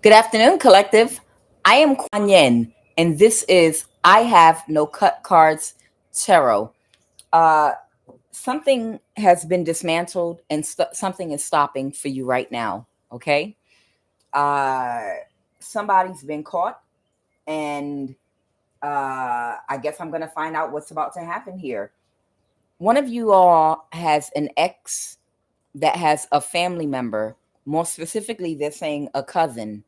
Good afternoon, collective. I am QUAN, and this is I Have No Cut Cards Tarot. Uh, Something has been dismantled, and something is stopping for you right now. Okay, uh, somebody's been caught, and I guess I'm gonna find out what's about to happen here. One of you all has an ex that has a family member. More specifically, they're saying a cousin.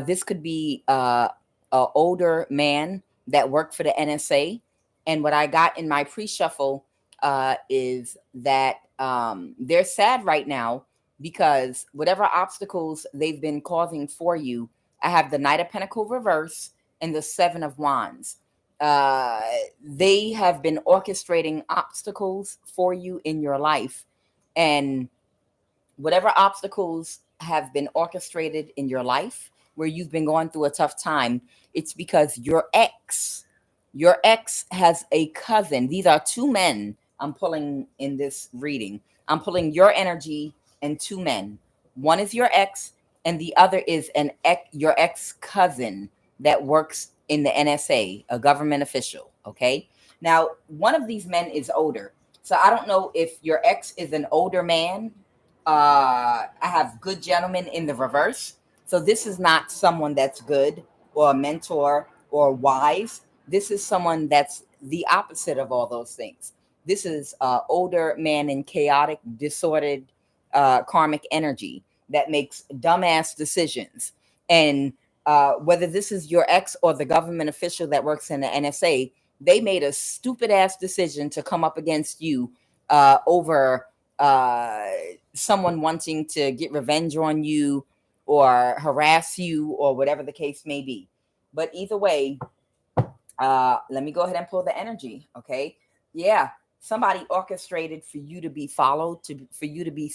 This could be an older man that worked for the NSA. And what I got in my pre-shuffle is that they're sad right now because whatever obstacles they've been causing for you, I have the Knight of Pentacles reverse and the Seven of Wands. Uh, they have been orchestrating obstacles for you in your life. And whatever obstacles have been orchestrated in your life where you've been going through a tough time, it's because your ex has a cousin. These are two men I'm pulling in this reading. I'm pulling your energy and two men. One is your ex, and the other is your ex cousin that works in the NSA, a government official. Okay. Now, one of these men is older. So I don't know if your ex is an older man. I have good gentlemen in the reverse. So this is not someone that's good or a mentor or wise. This is someone that's the opposite of all those things. This is older man in chaotic, disordered, karmic energy that makes dumbass decisions. And whether this is your ex or the government official that works in the NSA, they made a stupid ass decision to come up against you over someone wanting to get revenge on you or harass you or whatever the case may be. But either way, let me go ahead and pull the energy. Okay. Yeah. Somebody orchestrated for you to be followed, for you to be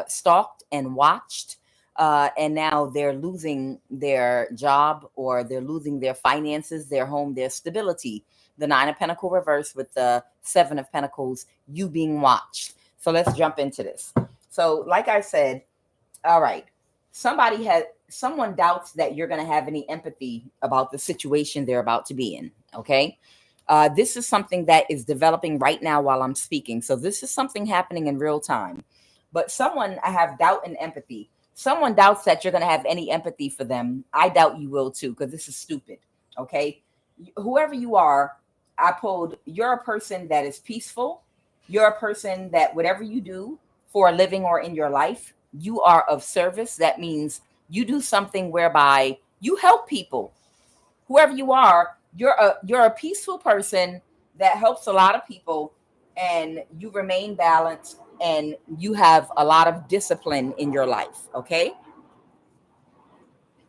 stalked and watched. And now they're losing their job or they're losing their finances, their home, their stability. The Nine of Pentacles reverse with the Seven of Pentacles, you being watched. So let's jump into this. So like I said, all right, someone doubts that you're going to have any empathy about the situation they're about to be in. Okay. This is something that is developing right now while I'm speaking. So this is something happening in real time. But I have doubt and empathy. Someone doubts that you're going to have any empathy for them. I doubt you will too, because this is stupid. Okay. Whoever you are, I pulled, you're a person that is peaceful. You're a person that whatever you do for a living or in your life, you are of service. That means you do something whereby you help people. Whoever you are, you're a peaceful person that helps a lot of people, and you remain balanced and you have a lot of discipline in your life. Okay.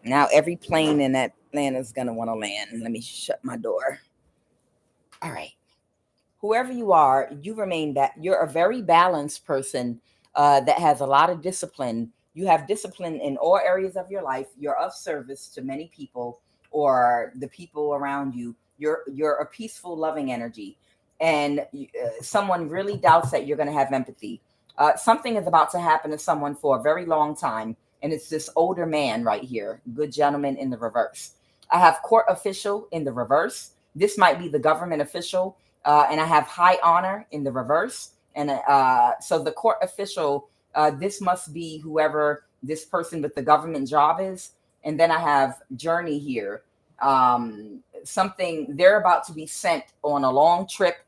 Now every plane in that land is gonna want to land. Let me shut my door. All right. Whoever you are, you remain that you're a very balanced person that has a lot of discipline. You have discipline in all areas of your life. You're of service to many people or the people around you. You're a peaceful, loving energy, and someone really doubts that you're going to have empathy. Something is about to happen to someone for a very long time, and it's this older man right here. Good gentleman in the reverse. I have court official in the reverse. This might be the government official. And I have high honor in the reverse. And so the court official, this must be whoever this person with the government job is. And then I have journey here. Something, they're about to be sent on a long trip.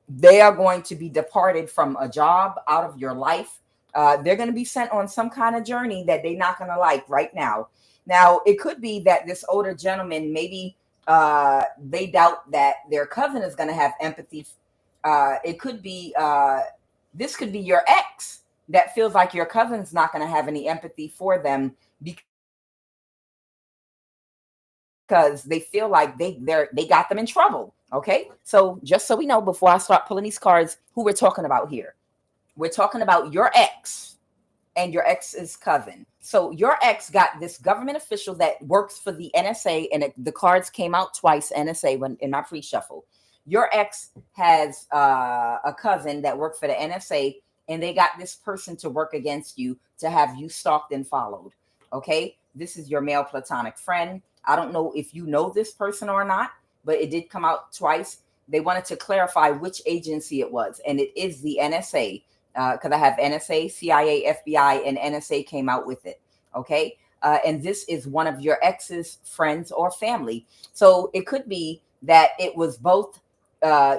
They are going to be departed from a job out of your life. They're going to be sent on some kind of journey that they're not going to like right now. Now, it could be that this older gentleman, maybe they doubt that their cousin is going to have empathy. It could be, this could be your ex that feels like your cousin's not going to have any empathy for them because they feel like they got them in trouble. Okay. So just so we know, before I start pulling these cards, who we're talking about here, we're talking about your ex and your ex's cousin. So your ex got this government official that works for the NSA, and the cards came out twice, NSA, when in my pre-shuffle. your ex has a cousin that worked for the NSA, and they got this person to work against you to have you stalked and followed. Okay, this is your male platonic friend. I don't know if you know this person or not, but it did come out twice. They wanted to clarify which agency it was, and it is the NSA, because I have NSA, CIA, FBI, and NSA came out with it. Okay, and this is one of your ex's friends or family. So it could be that it was both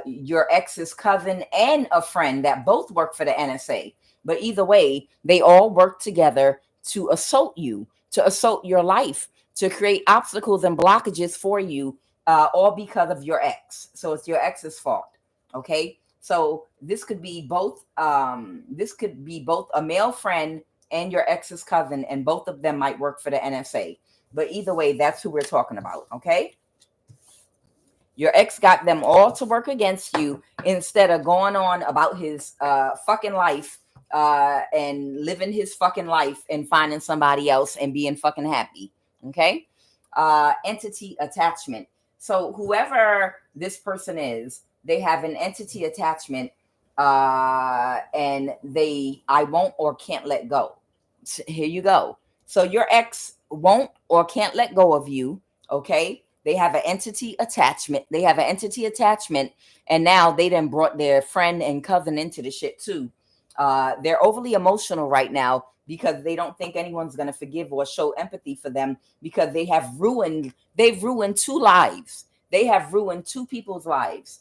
your ex's cousin and a friend that both work for the NSA. But either way, they all work together to assault you, to assault your life, to create obstacles and blockages for you, all because of your ex. So it's your ex's fault. Okay. So this could be both. This could be both a male friend and your ex's cousin, and both of them might work for the NSA. But either way, that's who we're talking about. Okay. Your ex got them all to work against you instead of going on about his fucking life and living his fucking life and finding somebody else and being fucking happy. Okay. Entity attachment. So whoever this person is, they have an entity attachment, and I won't or can't let go. So here you go. So your ex won't or can't let go of you. Okay. They have an entity attachment. And now they done brought their friend and cousin into the shit too. They're overly emotional right now because they don't think anyone's going to forgive or show empathy for them, because they've ruined 2 lives. They have ruined 2 people's lives.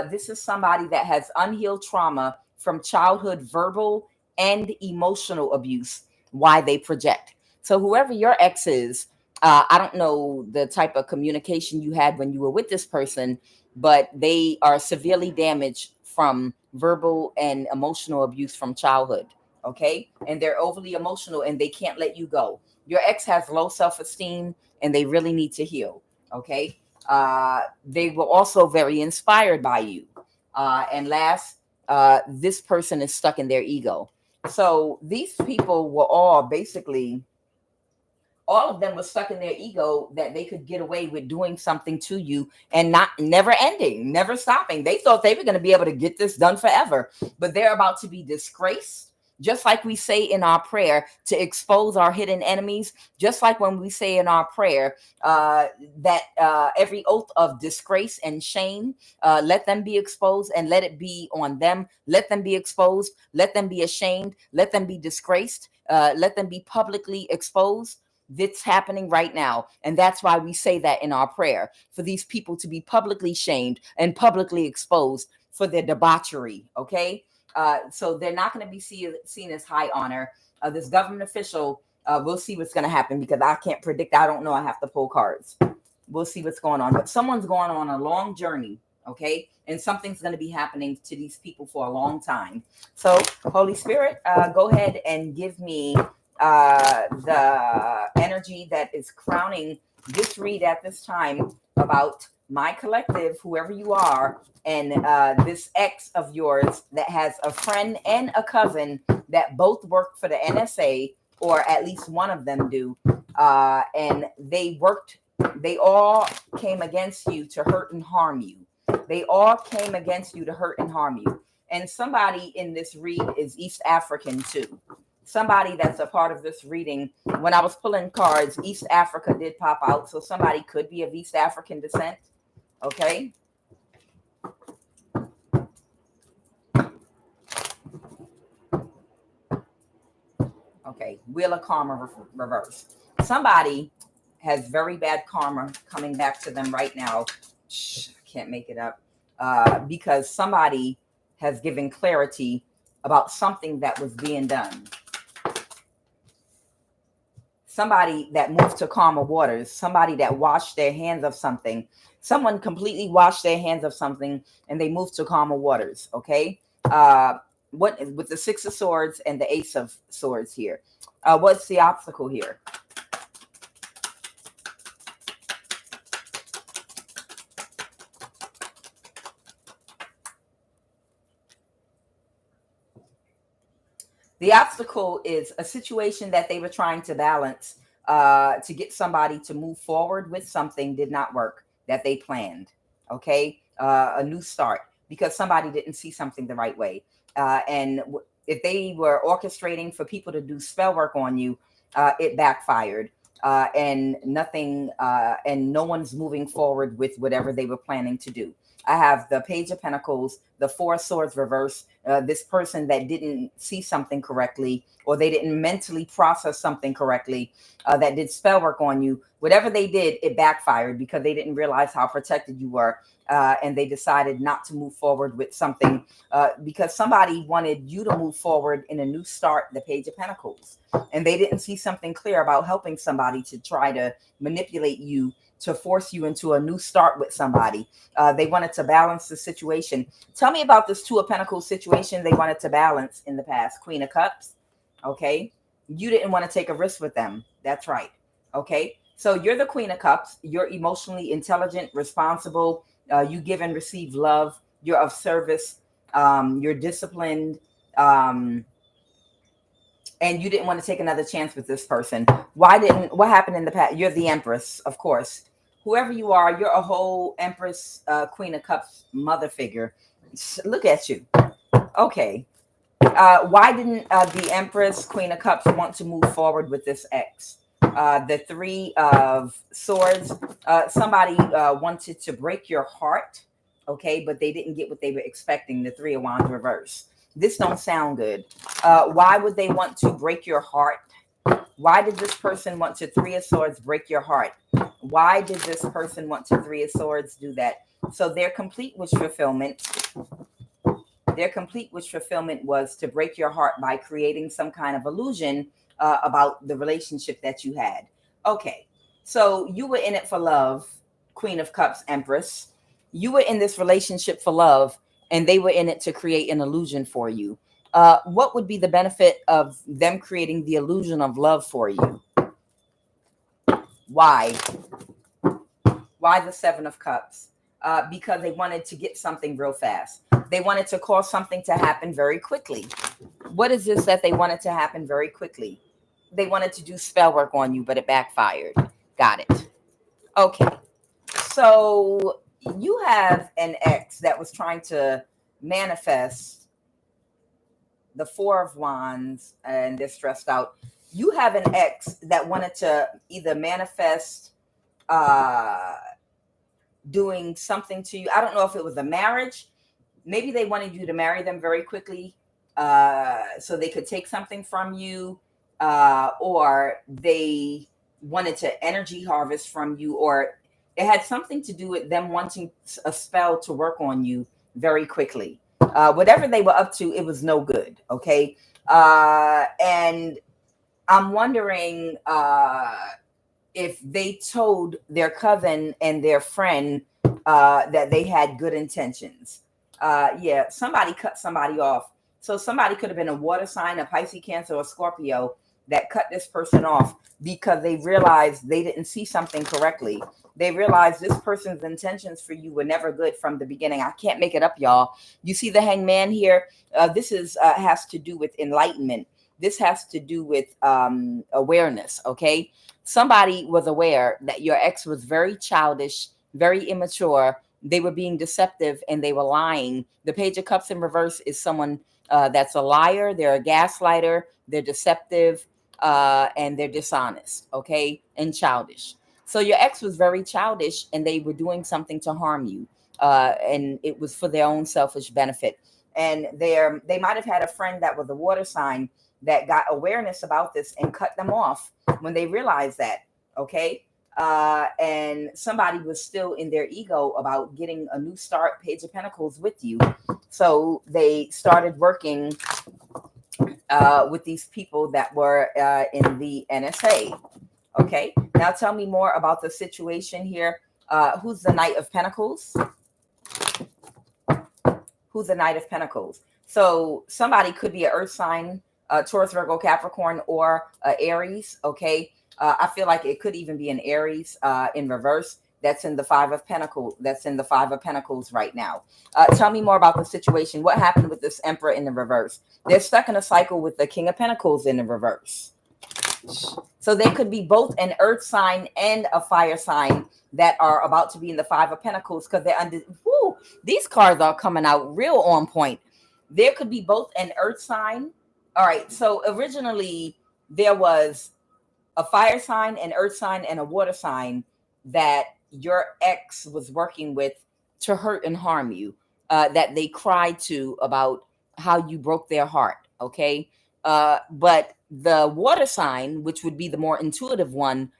This is somebody that has unhealed trauma from childhood verbal and emotional abuse. Why they project. So whoever your ex is, I don't know the type of communication you had when you were with this person, but they are severely damaged from verbal and emotional abuse from childhood. Okay. And they're overly emotional and they can't let you go. Your ex has low self-esteem and they really need to heal. Okay. They were also very inspired by you. And last, this person is stuck in their ego. So these people were all of them were stuck in their ego that they could get away with doing something to you and never ending, never stopping. They thought they were going to be able to get this done forever, but they're about to be disgraced. Just like we say in our prayer to expose our hidden enemies, just like when we say in our prayer that every oath of disgrace and shame, let them be exposed and let it be on them. Let them be exposed. Let them be ashamed. Let them be disgraced. Let them be publicly exposed. That's happening right now. And that's why we say that in our prayer, for these people to be publicly shamed and publicly exposed for their debauchery. Okay. So they're not going to be seen as high honor. This government official, we'll see what's going to happen, because I can't predict. I don't know. I have to pull cards. We'll see what's going on. But someone's going on a long journey. Okay. And something's going to be happening to these people for a long time. So Holy Spirit, go ahead and give me the energy that is crowning this read at this time about my collective, whoever you are, and this ex of yours that has a friend and a cousin that both work for the NSA, or at least one of them do, and they all came against you to hurt and harm you. They all came against you to hurt and harm you. And somebody in this read is East African too. Somebody that's a part of this reading. When I was pulling cards, East Africa did pop out. So somebody could be of East African descent. Okay. Okay. Wheel of Karma reverse. Somebody has very bad karma coming back to them right now. I can't make it up. Because somebody has given clarity about something that was being done. Somebody that moved to calmer waters, somebody that washed their hands of something. Someone completely washed their hands of something and they moved to calmer waters. Okay. What with the 6 of Swords and the Ace of Swords here? What's the obstacle here? The obstacle is a situation that they were trying to balance to get somebody to move forward with something did not work that they planned. Okay. a new start, because somebody didn't see something the right way. And if they were orchestrating for people to do spell work on you, it backfired. And nothing, and no one's moving forward with whatever they were planning to do. I have the Page of Pentacles, the Four of Swords reverse. This person that didn't see something correctly, or they didn't mentally process something correctly, that did spell work on you. Whatever they did, it backfired because they didn't realize how protected you were. And they decided not to move forward with something because somebody wanted you to move forward in a new start, the Page of Pentacles. And they didn't see something clear about helping somebody to try to manipulate you, to force you into a new start with somebody. They wanted to balance the situation. Tell me about this Two of Pentacles situation they wanted to balance in the past. Queen of Cups. Okay. You didn't want to take a risk with them. That's right. Okay. So you're the Queen of Cups. You're emotionally intelligent, responsible. You give and receive love. You're of service. You're disciplined. And you didn't want to take another chance with this person. What happened in the past? You're the Empress, of course. Whoever you are, you're a whole Empress, Queen of Cups, mother figure. Look at you. Okay. Why didn't the Empress, Queen of Cups, want to move forward with this ex? The Three of Swords. Somebody wanted to break your heart, okay, but they didn't get what they were expecting. The Three of Wands reverse. This don't sound good. Why would they want to break your heart? Why did this person want to Three of Swords break your heart? Why did this person want to Three of Swords do that? So their complete wish fulfillment. Their complete wish fulfillment was to break your heart by creating some kind of illusion about the relationship that you had. Okay, so you were in it for love, Queen of Cups, Empress. You were in this relationship for love, and they were in it to create an illusion for you. What would be the benefit of them creating the illusion of love for you? Why? Why the Seven of Cups? Because they wanted to get something real fast. They wanted to cause something to happen very quickly. What is this that they wanted to happen very quickly? They wanted to do spell work on you, but it backfired. Got it. Okay. So you have an ex that was trying to manifest the Four of Wands, and they're stressed out. You have an ex that wanted to either manifest doing something to you. I don't know if it was a marriage. Maybe they wanted you to marry them very quickly so they could take something from you, or they wanted to energy harvest from you, or it had something to do with them wanting a spell to work on you very quickly. Whatever they were up to, it was no good. Okay. And I'm wondering if they told their cousin and their friend that they had good intentions. Yeah, somebody cut somebody off. So somebody could have been a water sign, a Pisces, Cancer, or Scorpio that cut this person off because they realized they didn't see something correctly. They realized this person's intentions for you were never good from the beginning. I can't make it up, y'all. You see the Hangman here? This is has to do with enlightenment. This has to do with awareness, okay? Somebody was aware that your ex was very childish, very immature. They were being deceptive and they were lying. The Page of Cups in reverse is someone that's a liar. They're a gaslighter. They're deceptive and they're dishonest, okay, and childish. So your ex was very childish and they were doing something to harm you. And it was for their own selfish benefit. And they might have had a friend that was a water sign that got awareness about this and cut them off when they realized that, okay? And somebody was still in their ego about getting a new start, Page of Pentacles, with you. So they started working with these people that were in the NSA. Okay, now tell me more about the situation here. Who's the Knight of Pentacles? Who's the Knight of Pentacles? So somebody could be an Earth sign, Taurus, Virgo, Capricorn, or Aries. Okay, I feel like it could even be an Aries in reverse. That's in the Five of Pentacles. That's in the Five of Pentacles right now. Tell me more about the situation. What happened with this Emperor in the reverse? They're stuck in a cycle with the King of Pentacles in the reverse. So they could be both an earth sign and a fire sign that are about to be in the Five of Pentacles, because they're under. Whoo, these cards are coming out real on point. There could be both an earth sign. All right. So originally there was a fire sign, an earth sign, and a water sign that your ex was working with to hurt and harm you, that they cried to about how you broke their heart. Okay. But the water sign, which would be the more intuitive one,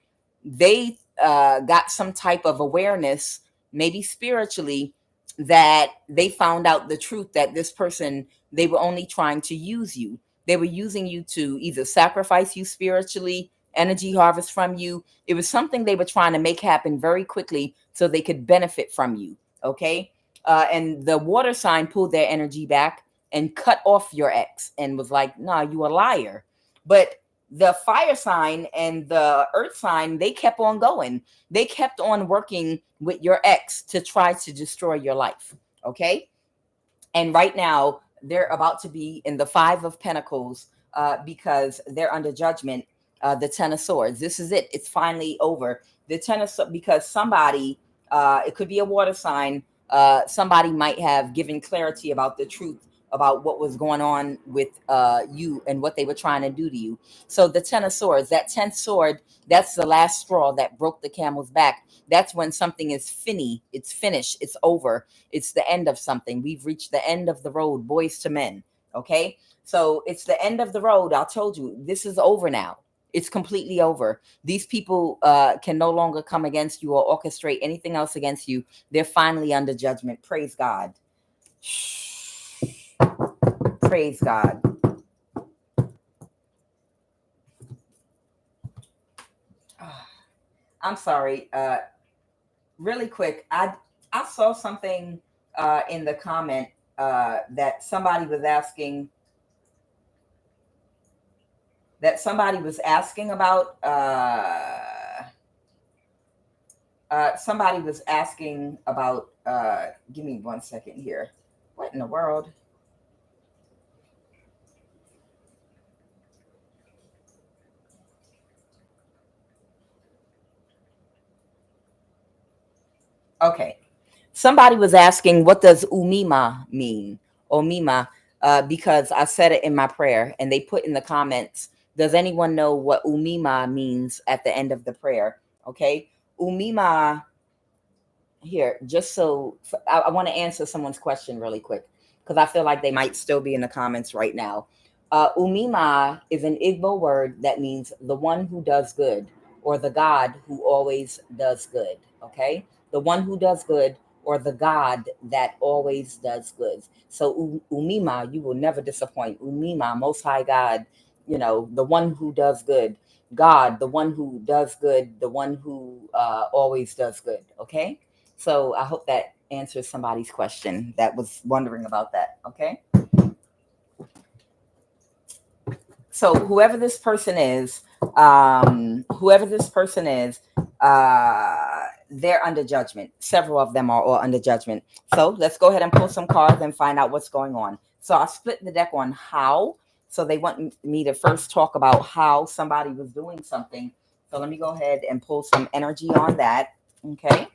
they got some type of awareness, maybe spiritually, that they found out the truth that this person, they were only trying to use you. They were using you to either sacrifice you spiritually, energy harvest from you. It was something they were trying to make happen very quickly so they could benefit from you. Okay. And the water sign pulled their energy back and cut off your ex and was like, nah, you a liar. But the fire sign and the earth sign, they kept on going. They kept on working with your ex to try to destroy your life. Okay. And right now, they're about to be in the Five of Pentacles, because they're under judgment. The Ten of Swords. This is it. It's finally over. The Ten of Swords, because somebody, it could be a water sign, somebody might have given clarity about the truth about what was going on with you and what they were trying to do to you. So the Ten of Swords, that 10th sword, that's the last straw that broke the camel's back. That's when something is it's finished, it's over, it's the end of something. We've reached the end of the road, boys to men. Okay. So it's the end of the road. I told you, this is over now. It's completely over. These people can no longer come against you or orchestrate anything else against you. They're finally under judgment. Praise God. Praise God. I'm sorry. Really quick, I saw something in the comment that somebody was asking about. Somebody was asking about. Give me 1 second here. What in the world? Okay. Somebody was asking, what does umima mean? Omima, because I said it in my prayer, and they put in the comments, does anyone know what umima means at the end of the prayer? Okay. Umima, here, just so I want to answer someone's question really quick, because I feel like they might still be in the comments right now. Umima is an Igbo word that means the one who does good, or the God who always does good. Okay. The one who does good, or the God that always does good. So Umima, you will never disappoint. Umima, Most High God, the one who does good. God, the one who does good, the one who always does good. Okay. So I hope that answers somebody's question that was wondering about that. Okay. So whoever this person is, they're under judgment. Several of them are all under judgment. So let's go ahead and pull some cards and find out what's going on. So I split the deck on how. So they want me to first talk about how somebody was doing something. So let me go ahead and pull some energy on that. Okay.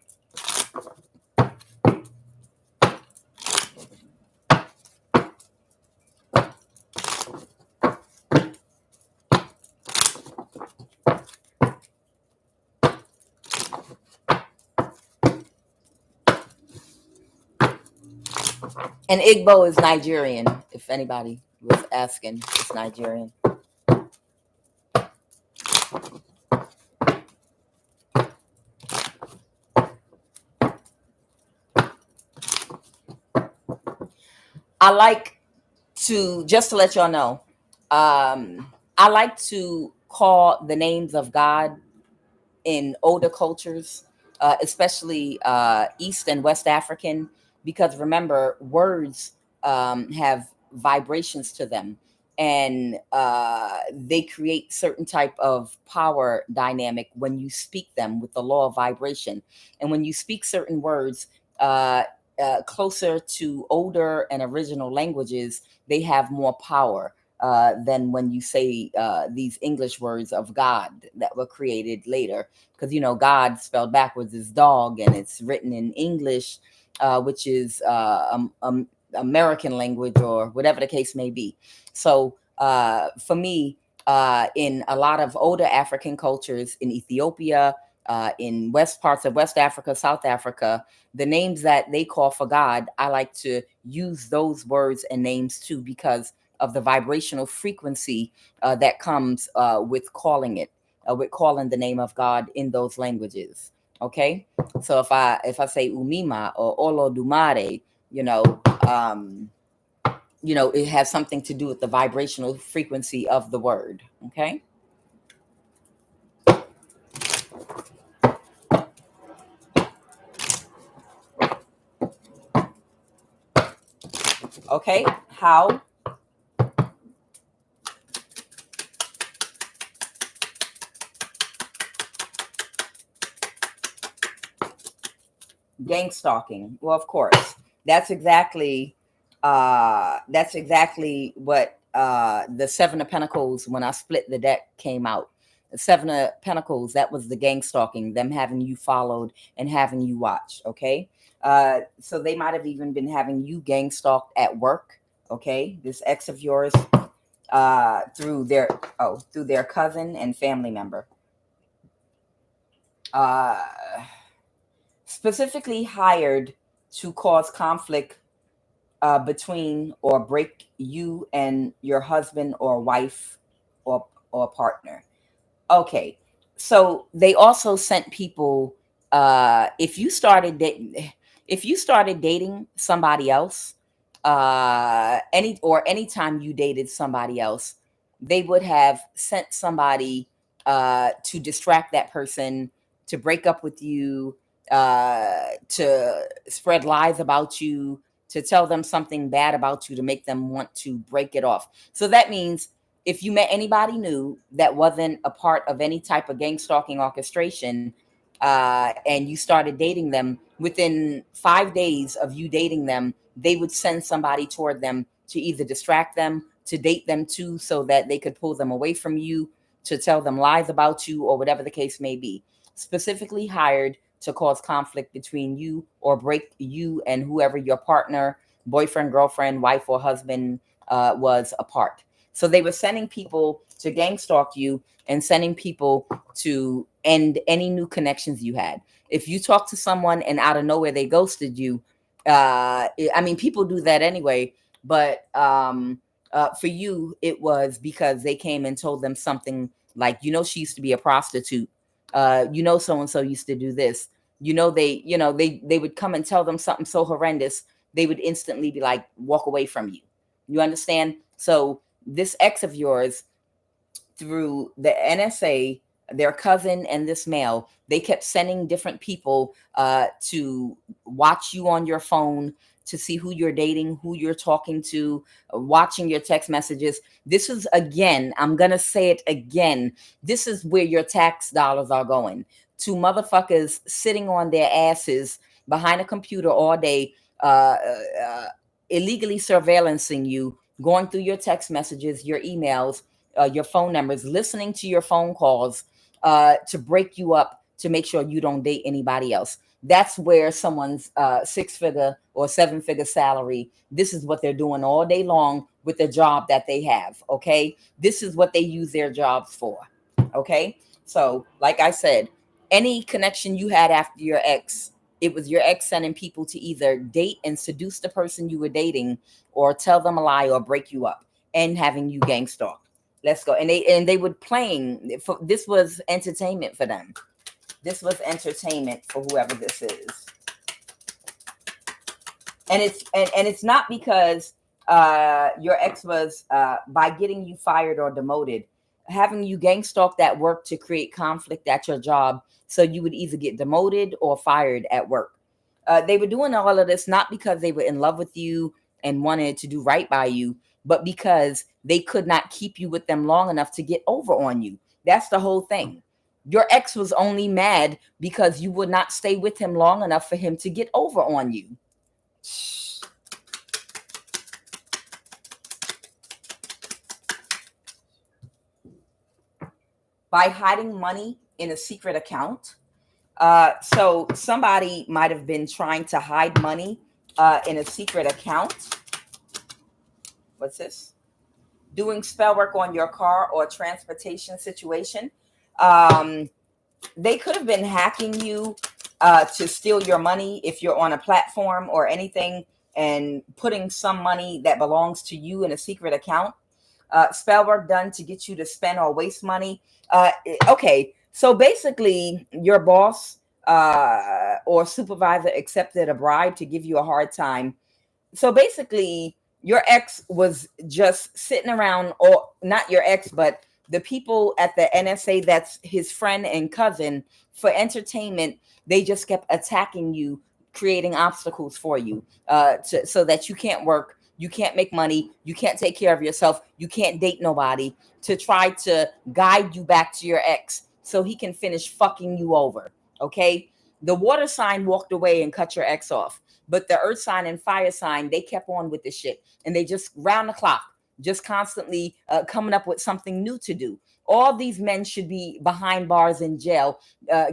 And Igbo is Nigerian, if anybody was asking. It's Nigerian. I like to, just to let y'all know, I like to call the names of God in older cultures, especially East and West African, because remember, words have vibrations to them, and they create certain type of power dynamic when you speak them with the law of vibration. And when you speak certain words closer to older and original languages, they have more power. than when you say these English words of God that were created later. Because, you know, God spelled backwards is dog, and it's written in English, which is American language or whatever the case may be. So for me, in a lot of older African cultures in Ethiopia, in west parts of West Africa, South Africa, the names that they call for God, I like to use those words and names too, because of the vibrational frequency that comes with calling it, with calling the name of God in those languages. Okay, so if I say Umima or Olodumare, you know, um, it has something to do with the vibrational frequency of the word. Okay. Okay. How? Gang stalking. Well, of course, that's exactly what the Seven of Pentacles, when I split the deck, came out. The Seven of Pentacles, that was the gang stalking, them having you followed and having you watched. Okay. So they might have even been having you gang stalked at work. Okay. This ex of yours, through their cousin and family member. Uh Specifically hired to cause conflict between or break you and your husband or wife or partner. Okay, so they also sent people. If you started dating somebody else, anytime you dated somebody else, they would have sent somebody to distract that person, to break up with you, to spread lies about you, to tell them something bad about you, to make them want to break it off. So that means if you met anybody new that wasn't a part of any type of gang stalking orchestration, and you started dating them, within 5 days of you dating them, they would send somebody toward them to either distract them, to date them too, so that they could pull them away from you, to tell them lies about you, or whatever the case may be. Specifically hired to cause conflict between you or break you and whoever your partner, boyfriend, girlfriend, wife, or husband was apart. So they were sending people to gang stalk you and sending people to end any new connections you had. If you talk to someone and out of nowhere they ghosted you, I mean, people do that anyway, but for you, it was because they came and told them something like, she used to be a prostitute. So and so used to do this. They would come and tell them something so horrendous, they would instantly be like, walk away from you. You understand? So this ex of yours, through the NSA, their cousin and this male, they kept sending different people to watch you on your phone, to see who you're dating, who you're talking to, watching your text messages. This is, again, I'm going to say it again, this is where your tax dollars are going. To motherfuckers sitting on their asses behind a computer all day, illegally surveillancing you, going through your text messages, your emails, your phone numbers, listening to your phone calls, to break you up, to make sure you don't date anybody else. That's where someone's 6-figure or 7-figure salary, this is what they're doing all day long with the job that they have. Okay. This is what they use their jobs for. Okay. So, like I said, any connection you had after your ex, it was your ex sending people to either date and seduce the person you were dating, or tell them a lie or break you up, and having you gang stalked. Let's go. And they would playing for, this was entertainment for them. This was entertainment for whoever this is. And it's not because your ex was by getting you fired or demoted, having you gang stalked at work to create conflict at your job, so you would either get demoted or fired at work. They were doing all of this not because they were in love with you and wanted to do right by you, but because they could not keep you with them long enough to get over on you. That's the whole thing. Your ex was only mad because you would not stay with him long enough for him to get over on you. by hiding money in a secret account. So somebody might have been trying to hide money in a secret account. What's this? Doing spell work on your car or transportation situation. They could have been hacking you to steal your money if you're on a platform or anything, and putting some money that belongs to you in a secret account. Spell work done to get you to spend or waste money. Okay, so basically your boss or supervisor accepted a bribe to give you a hard time. So basically your ex was just sitting around, or not your ex, but the people at the NSA that's his friend and cousin, for entertainment. They just kept attacking you, creating obstacles for you, so that you can't work, you can't make money, you can't take care of yourself, you can't date nobody, to try to guide you back to your ex so he can finish fucking you over. Okay, the water sign walked away and cut your ex off, but the earth sign and fire sign, they kept on with this shit, and they just round the clock, just constantly coming up with something new to do. All these men should be behind bars in jail,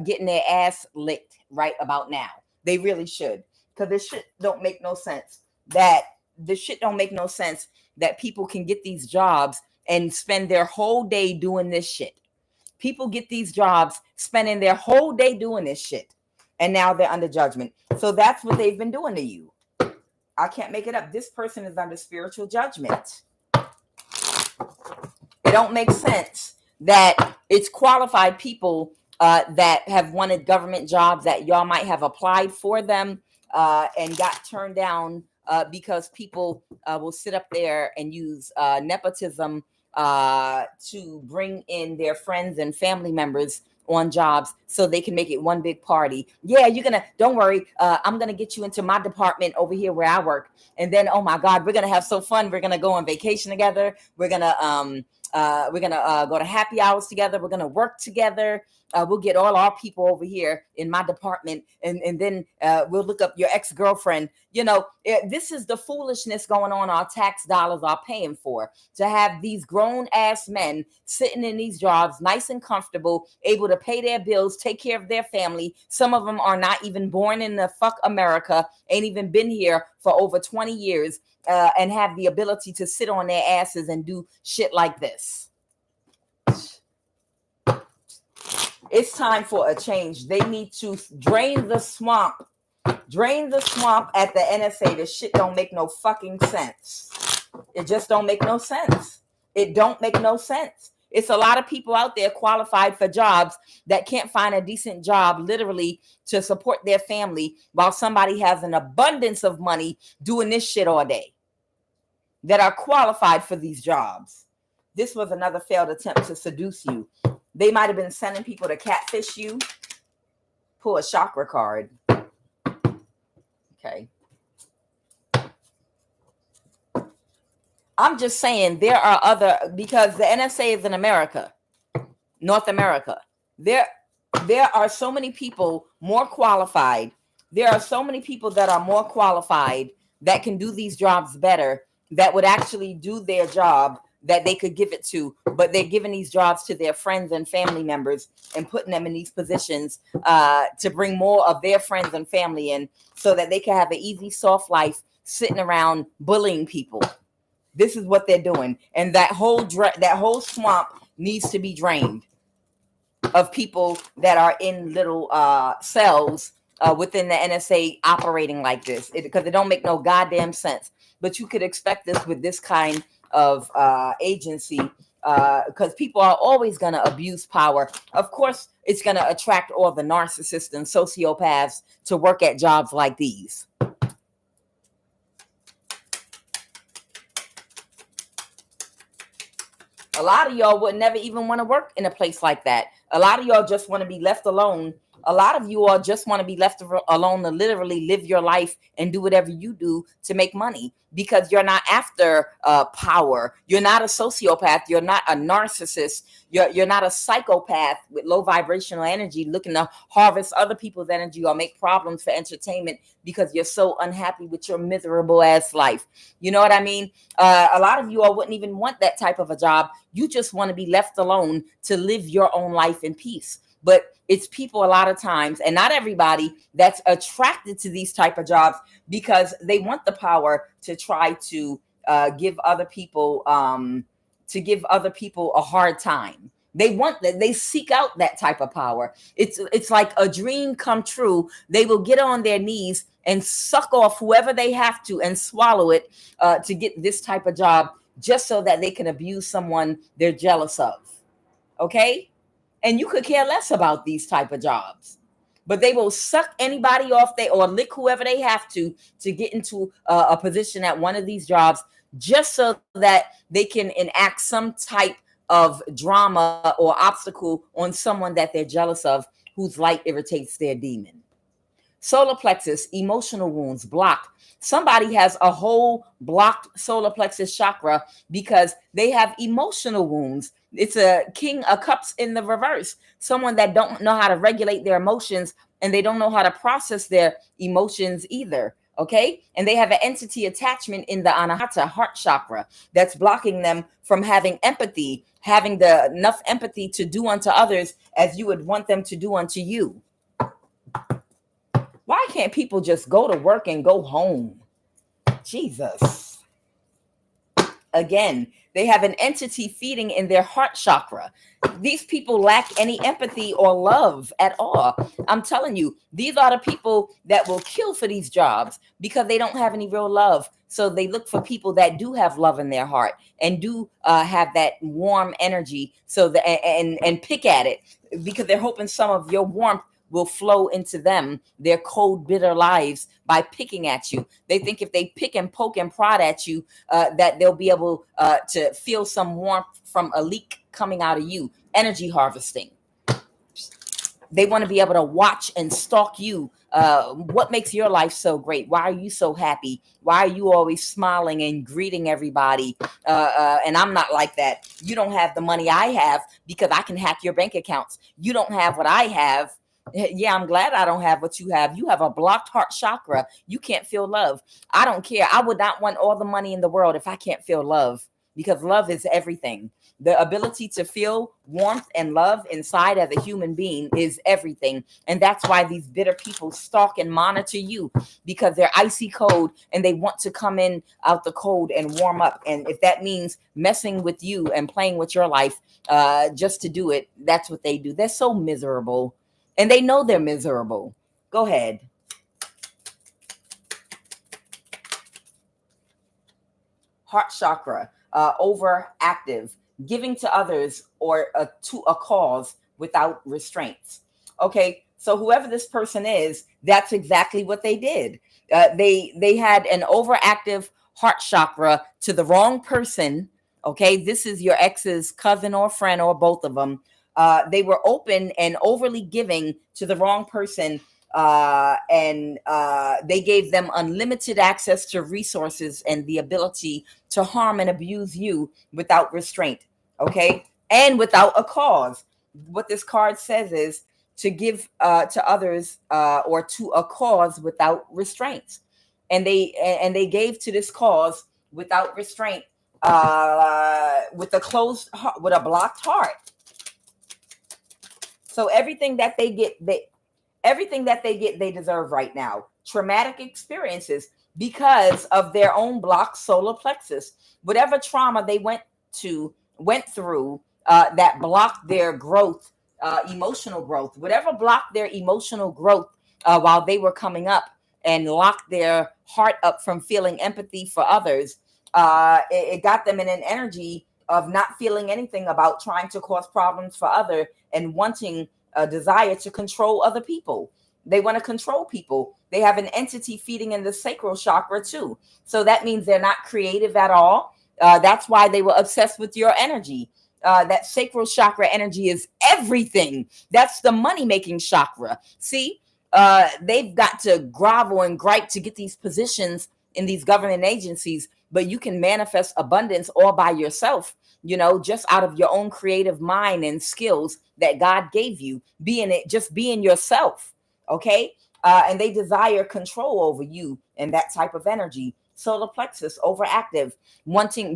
getting their ass licked right about now. They really should, because this shit don't make no sense. That people can get these jobs and spend their whole day doing this shit. People get these jobs, spending their whole day doing this shit, and now they're under judgment. So that's what they've been doing to you. I can't make it up. This person is under spiritual judgment. It don't make sense that it's qualified people that have wanted government jobs, that y'all might have applied for them and got turned down because people will sit up there and use nepotism to bring in their friends and family members on jobs so they can make it one big party. Yeah, don't worry, I'm gonna get you into my department over here where I work, and then, oh my God, we're gonna have so fun. We're gonna go on vacation together. We're gonna go to happy hours together. We're gonna work together. We'll get all our people over here in my department, and then we'll look up your ex-girlfriend. This is the foolishness going on. Our tax dollars are paying for, to have these grown ass men sitting in these jobs, nice and comfortable, able to pay their bills, take care of their family. Some of them are not even born in the fuck America, ain't even been here for over 20 years, and have the ability to sit on their asses and do shit like this. It's time for a change. They need to drain the swamp. Drain the swamp at the NSA. This shit don't make no fucking sense. It just don't make no sense. It don't make no sense. It's a lot of people out there qualified for jobs that can't find a decent job, literally, to support their family, while somebody has an abundance of money doing this shit all day, that are qualified for these jobs. This was another failed attempt to seduce you. They might have been sending people to catfish you. Pull a chakra card. Okay. I'm just saying, there are other, because the NSA is in America, North America. There are so many people more qualified. There are so many people that are more qualified that can do these jobs better, that would actually do their job, that they could give it to, but they're giving these jobs to their friends and family members and putting them in these positions to bring more of their friends and family in, so that they can have an easy, soft life sitting around bullying people. This is what they're doing. And that whole swamp needs to be drained of people that are in little cells within the NSA operating like this, because it don't make no goddamn sense. But you could expect this with this kind of agency, because people are always going to abuse power. Of course, it's going to attract all the narcissists and sociopaths to work at jobs like these. A lot of y'all would never even want to work in a place like that. A lot of y'all just want to be left alone A lot of you all just want to be left alone to literally live your life and do whatever you do to make money, because you're not after power. You're not a sociopath. You're not a narcissist. You're not a psychopath with low vibrational energy looking to harvest other people's energy or make problems for entertainment because you're so unhappy with your miserable ass life. You know what I mean? A lot of you all wouldn't even want that type of a job. You just want to be left alone to live your own life in peace. But it's people a lot of times, and not everybody, that's attracted to these type of jobs because they want the power to try to give other people a hard time. They want that. They seek out that type of power. It's like a dream come true. They will get on their knees and suck off whoever they have to and swallow it to get this type of job, just so that they can abuse someone they're jealous of. Okay? And you could care less about these type of jobs, but they will suck anybody off or lick whoever they have to get into a position at one of these jobs, just so that they can enact some type of drama or obstacle on someone that they're jealous of, whose light irritates their demon. Solar plexus, emotional wounds, blocked. Somebody has a whole blocked solar plexus chakra because they have emotional wounds. It's a king of cups in the reverse. Someone that don't know how to regulate their emotions, and they don't know how to process their emotions either. Okay. And they have an entity attachment in the anahata heart chakra that's blocking them from having empathy, having enough empathy to do unto others as you would want them to do unto you. Why can't people just go to work and go home? Jesus. Again, they have an entity feeding in their heart chakra. These people lack any empathy or love at all. I'm telling you, these are the people that will kill for these jobs because they don't have any real love. So they look for people that do have love in their heart and do have that warm energy. So and pick at it because they're hoping some of your warmth will flow into them, their cold, bitter lives, by picking at you. They think if they pick and poke and prod at you, that they'll be able to feel some warmth from a leak coming out of you. Energy harvesting. They want to be able to watch and stalk you. What makes your life so great? Why are you so happy? Why are you always smiling and greeting everybody? And I'm not like that. You don't have the money I have because I can hack your bank accounts. You don't have what I have. Yeah, I'm glad I don't have what you have. You have a blocked heart chakra. You can't feel love. I don't care. I would not want all the money in the world if I can't feel love, because love is everything. The ability to feel warmth and love inside as a human being is everything. And that's why these bitter people stalk and monitor you, because they're icy cold and they want to come in out the cold and warm up. And if that means messing with you and playing with your life just to do it, that's what they do. They're so miserable. And they know they're miserable. Go ahead. Heart chakra, overactive, giving to others or to a cause without restraints. Okay, so whoever this person is, that's exactly what they did. They had an overactive heart chakra to the wrong person. Okay, this is your ex's cousin or friend or both of them. They were open and overly giving to the wrong person, and they gave them unlimited access to resources and the ability to harm and abuse you without restraint, okay? And without a cause. What this card says is to give to others or to a cause without restraints. And they gave to this cause without restraint with a closed heart, with a blocked heart. So everything that they get, they deserve right now. Traumatic experiences because of their own blocked solar plexus. Whatever trauma they went through that blocked their growth, emotional growth. Whatever blocked their emotional growth while they were coming up and locked their heart up from feeling empathy for others. It got them in an energy of not feeling anything about trying to cause problems for others and wanting a desire to control other people. They want to control people. They have an entity feeding in the sacral chakra too. So that means they're not creative at all. That's why they were obsessed with your energy. That sacral chakra energy is everything. That's the money making chakra. See, they've got to grovel and gripe to get these positions in these government agencies, but you can manifest abundance all by yourself, just out of your own creative mind and skills that God gave you. Being it, just being yourself. Okay. And they desire control over you and that type of energy. Solar plexus overactive,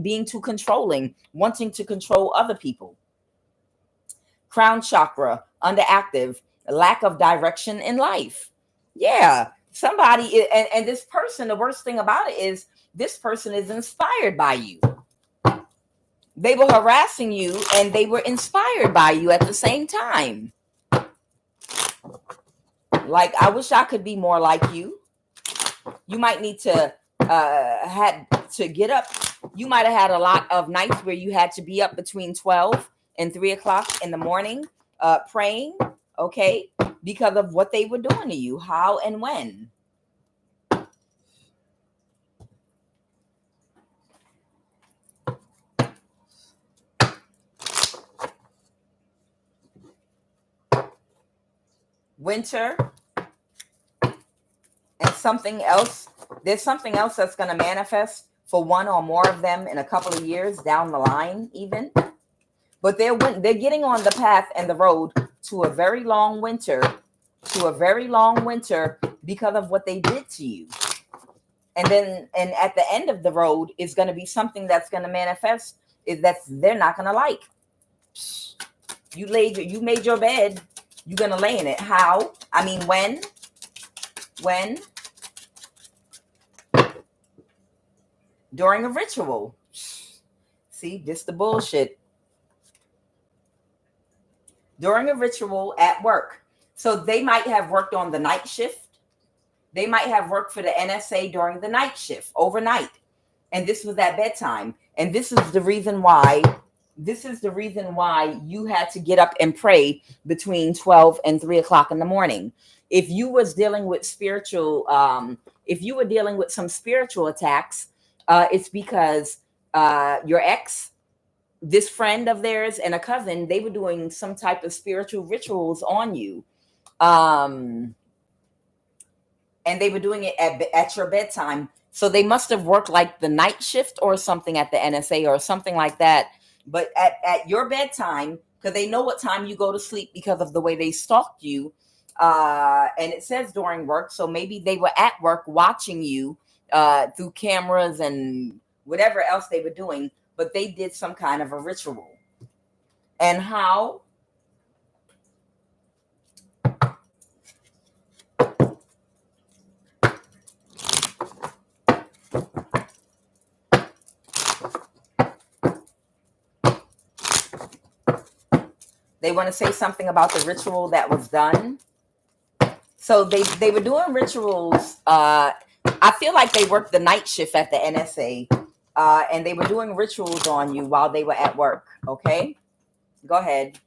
being too controlling, wanting to control other people. Crown chakra underactive, lack of direction in life. Yeah, somebody, and this person, the worst thing about it is this person is inspired by you. They were harassing you and they were inspired by you at the same time. Like, I wish I could be more like you. You might need to had to get up. You might have had a lot of nights where you had to be up between 12 and 3 o'clock in the morning praying, okay, because of what they were doing to you, how and when. Winter and something else. There's something else that's going to manifest for one or more of them in a couple of years down the line, even. But they're getting on the path and the road to a very long winter, because of what they did to you. And at the end of the road is going to be something that's going to manifest that they're not going to like. You made your bed. You're going to lay in it. How? I mean, when? During a ritual. See, this the bullshit. During a ritual at work. So they might have worked on the night shift. They might have worked for the NSA during the night shift, overnight. And this was at bedtime. And this is the reason why you had to get up and pray between 12 and 3 o'clock in the morning. If you was dealing with spiritual, if you were dealing with some spiritual attacks, it's because your ex, this friend of theirs and a cousin, they were doing some type of spiritual rituals on you. And they were doing it at your bedtime. So they must have worked like the night shift or something at the NSA or something like that. But at your bedtime, because they know what time you go to sleep because of the way they stalked you. And it says during work. So maybe they were at work watching you through cameras and whatever else they were doing. But they did some kind of a ritual. And how? They want to say something about the ritual that was done. So they were doing rituals. I feel like they worked the night shift at the NSA. And they were doing rituals on you while they were at work. Okay? Go ahead.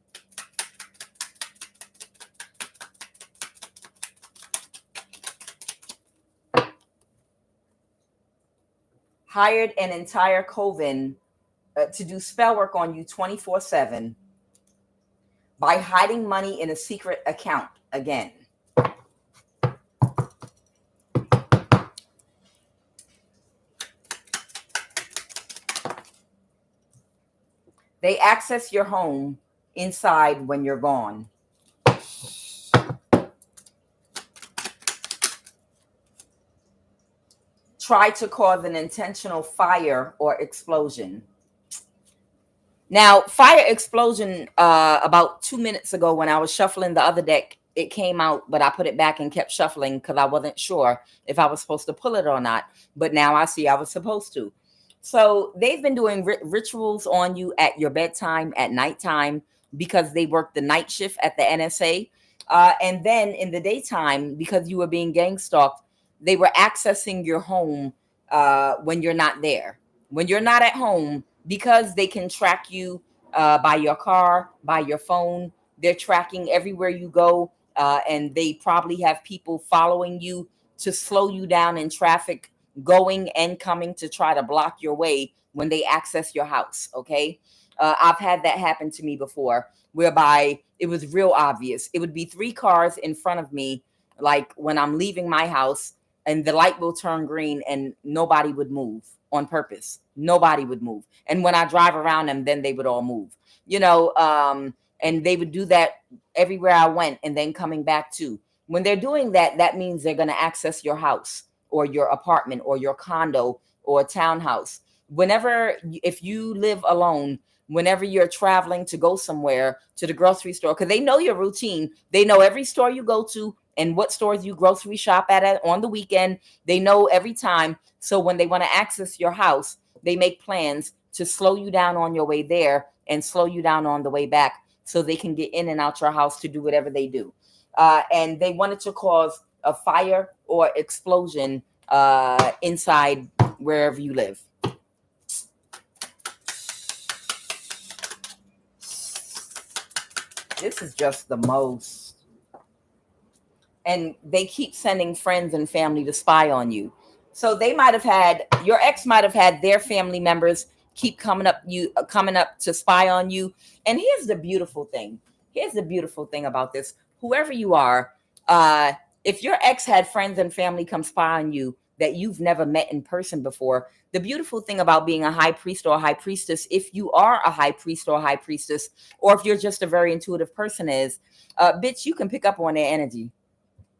Hired an entire coven to do spell work on you 24/7 by hiding money in a secret account again. They access your home inside when you're gone. Try to cause an intentional fire or explosion. Now, fire explosion, about 2 minutes ago when I was shuffling the other deck, it came out, but I put it back and kept shuffling because I wasn't sure if I was supposed to pull it or not. But now I see I was supposed to. So they've been doing rituals on you at your bedtime, at nighttime, because they work the night shift at the NSA. And then in the daytime, because you were being gang stalked, they were accessing your home when you're not there. When you're not at home, because they can track you by your car, by your phone. They're tracking everywhere you go. And they probably have people following you to slow you down in traffic, going and coming to try to block your way when they access your house. Okay. I've had that happen to me before, whereby it was real obvious. It would be 3 cars in front of me, like when I'm leaving my house, and the light will turn green and nobody would move on purpose. Nobody would move. And when I drive around them, then they would all move, and they would do that everywhere I went, and then coming back too. When they're doing that, that means they're going to access your house or your apartment or your condo or townhouse. If you live alone, whenever you're traveling to go somewhere, to the grocery store, because they know your routine, they know every store you go to and what stores you grocery shop at on the weekend. They know every time. So when they want to access your house, they make plans to slow you down on your way there and slow you down on the way back, so they can get in and out your house to do whatever they do. And they wanted to cause a fire or explosion inside wherever you live. This is just the most. And they keep sending friends and family to spy on you. So they might have had, your ex might have had their family members keep coming up to spy on you. And here's the beautiful thing. Here's the beautiful thing about this. Whoever you are, if your ex had friends and family come spy on you that you've never met in person before, the beautiful thing about being a high priest or a high priestess, if you are a high priest or a high priestess, or if you're just a very intuitive person, is, bitch, you can pick up on their energy.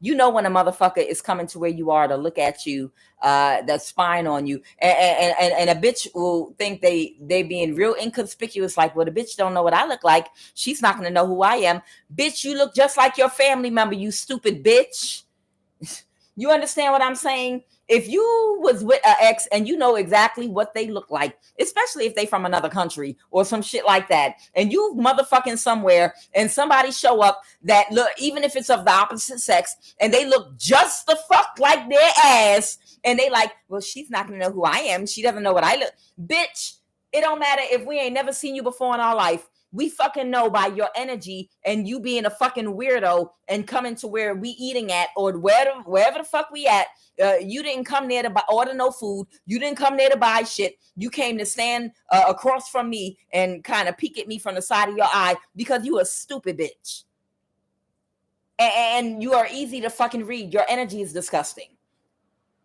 You know when a motherfucker is coming to where you are to look at you, that's spying on you, and a bitch will think they being real inconspicuous, like, well, the bitch don't know what I look like, she's not gonna know who I am. Bitch, you look just like your family member, you stupid bitch. You understand what I'm saying? If you was with an ex and you know exactly what they look like, especially if they from another country or some shit like that, and you motherfucking somewhere and somebody show up that look, even if it's of the opposite sex, and they look just the fuck like their ass, and they like, well, she's not gonna know who I am, she doesn't know what I look. Bitch, it don't matter if we ain't never seen you before in our life. We fucking know by your energy and you being a fucking weirdo and coming to where we eating at, or wherever the fuck we at. You didn't come there to order no food. You didn't come there to buy shit. You came to stand across from me and kind of peek at me from the side of your eye because you a stupid bitch. And you are easy to fucking read. Your energy is disgusting.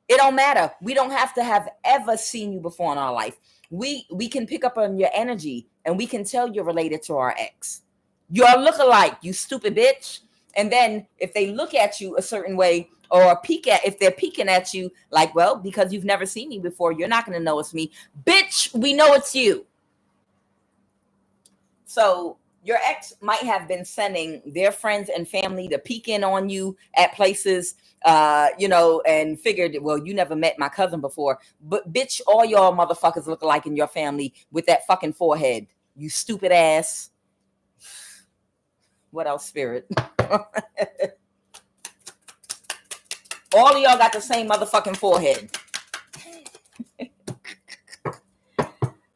It don't matter. We don't have to have ever seen you before in our life. We can pick up on your energy and we can tell you're related to our ex. You're a lookalike, you stupid bitch. And then if they look at you a certain way, or if they're peeking at you, like, well, because you've never seen me before, you're not going to know it's me. Bitch, we know it's you. So your ex might have been sending their friends and family to peek in on you at places, and figured, well, you never met my cousin before. But bitch, all y'all motherfuckers look alike in your family with that fucking forehead. You stupid ass. What else, spirit? All of y'all got the same motherfucking forehead.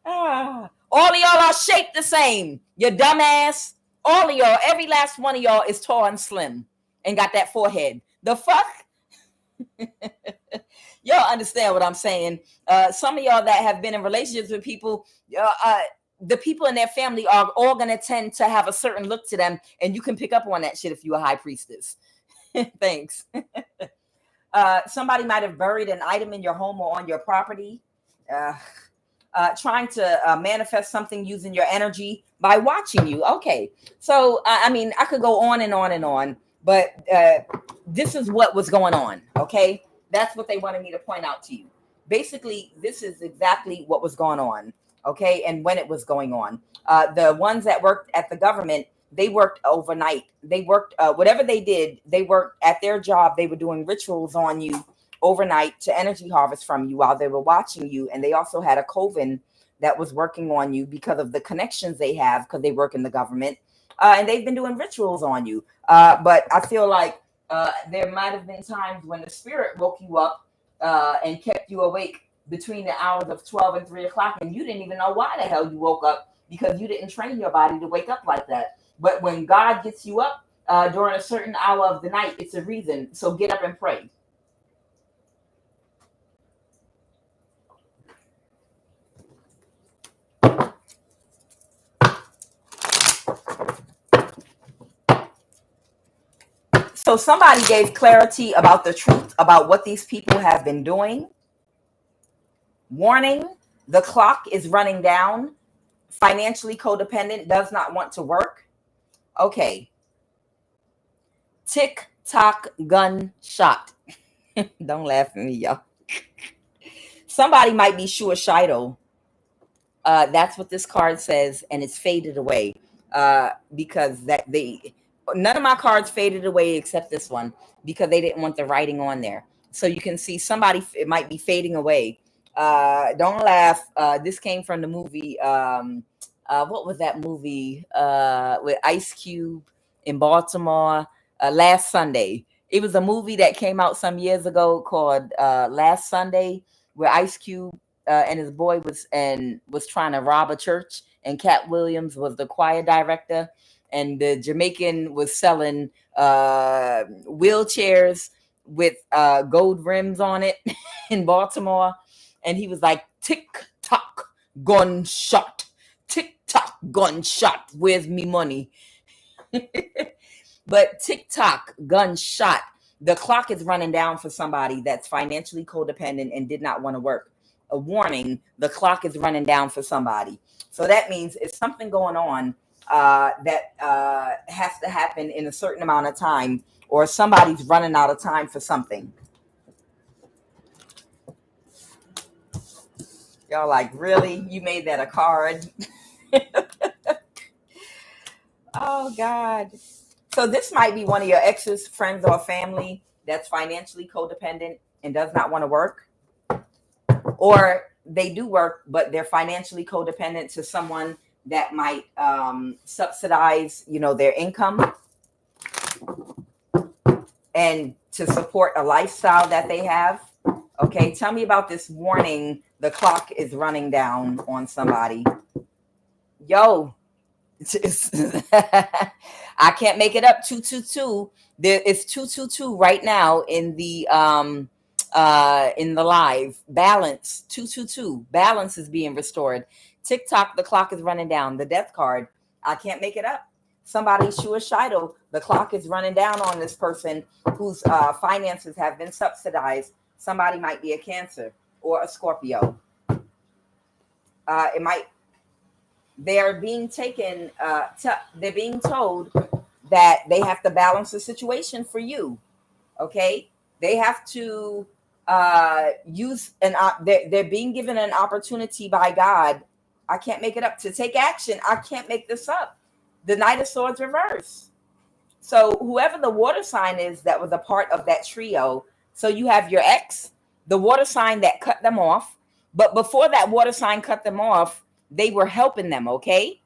All of y'all are shaped the same. You dumbass. All of y'all, every last one of y'all is tall and slim and got that forehead. The fuck? Y'all understand what I'm saying? Some of y'all that have been in relationships with people, the people in their family are all going to tend to have a certain look to them, and you can pick up on that shit if you're a high priestess. Thanks. Somebody might have buried an item in your home or on your property, trying to manifest something using your energy by watching you. Okay, so I could go on and on and on, but this is what was going on. Okay, that's what they wanted me to point out to you. Basically, this is exactly what was going on. Okay, and when it was going on. The ones that worked at the government, they worked overnight. They worked, whatever they did, they worked at their job. They were doing rituals on you overnight to energy harvest from you while they were watching you. And they also had a coven that was working on you because of the connections they have, because they work in the government. And they've been doing rituals on you. But I feel like there might have been times when the spirit woke you up and kept you awake between the hours of 12 and 3 o'clock. And you didn't even know why the hell you woke up, because you didn't train your body to wake up like that. But when God gets you up during a certain hour of the night, it's a reason. So get up and pray. So somebody gave clarity about the truth about what these people have been doing. Warning, the clock is running down. Financially codependent, does not want to work. Okay. Tick tock gunshot. Don't laugh at me, y'all. Somebody might be suicidal. That's what this card says, and it's faded away. Because none of my cards faded away except this one, because they didn't want the writing on there. So you can see somebody, it might be fading away. Don't laugh. This came from the movie. What was that movie with Ice Cube in Baltimore? Last Sunday. It was a movie that came out some years ago called Last Sunday, where Ice Cube and his boy was trying to rob a church, and Cat Williams was the choir director, and the Jamaican was selling wheelchairs with gold rims on it in Baltimore, and he was like, tick tock gunshot, tick tock gunshot, where's me money? But tick tock gunshot, the clock is running down for somebody that's financially codependent and did not want to work. A warning, the clock is running down for somebody. So that means it's something going on that has to happen in a certain amount of time, or somebody's running out of time for something. Y'all like, really? You made that a card? Oh, God. So this might be one of your ex's friends or family that's financially codependent and does not want to work. Or they do work, but they're financially codependent to someone that might subsidize, their income and to support a lifestyle that they have. Okay, tell me about this warning. The clock is running down on somebody. Yo, I can't make it up. 222. It's 222 right now in the live. Balance 222. Balance is being restored. TikTok, the clock is running down. The death card, I can't make it up. Somebody suicidal. The clock is running down on this person whose finances have been subsidized. Somebody might be a Cancer or a Scorpio. They're being taken. They're being told that they have to balance the situation for you. Okay, they have to use they're being given an opportunity by God. I can't make it up, to take action. I can't make this up. The Knight of Swords reverse. So whoever the water sign is that was a part of that trio. So you have your ex, the water sign that cut them off. But before that water sign cut them off, they were helping them. Okay.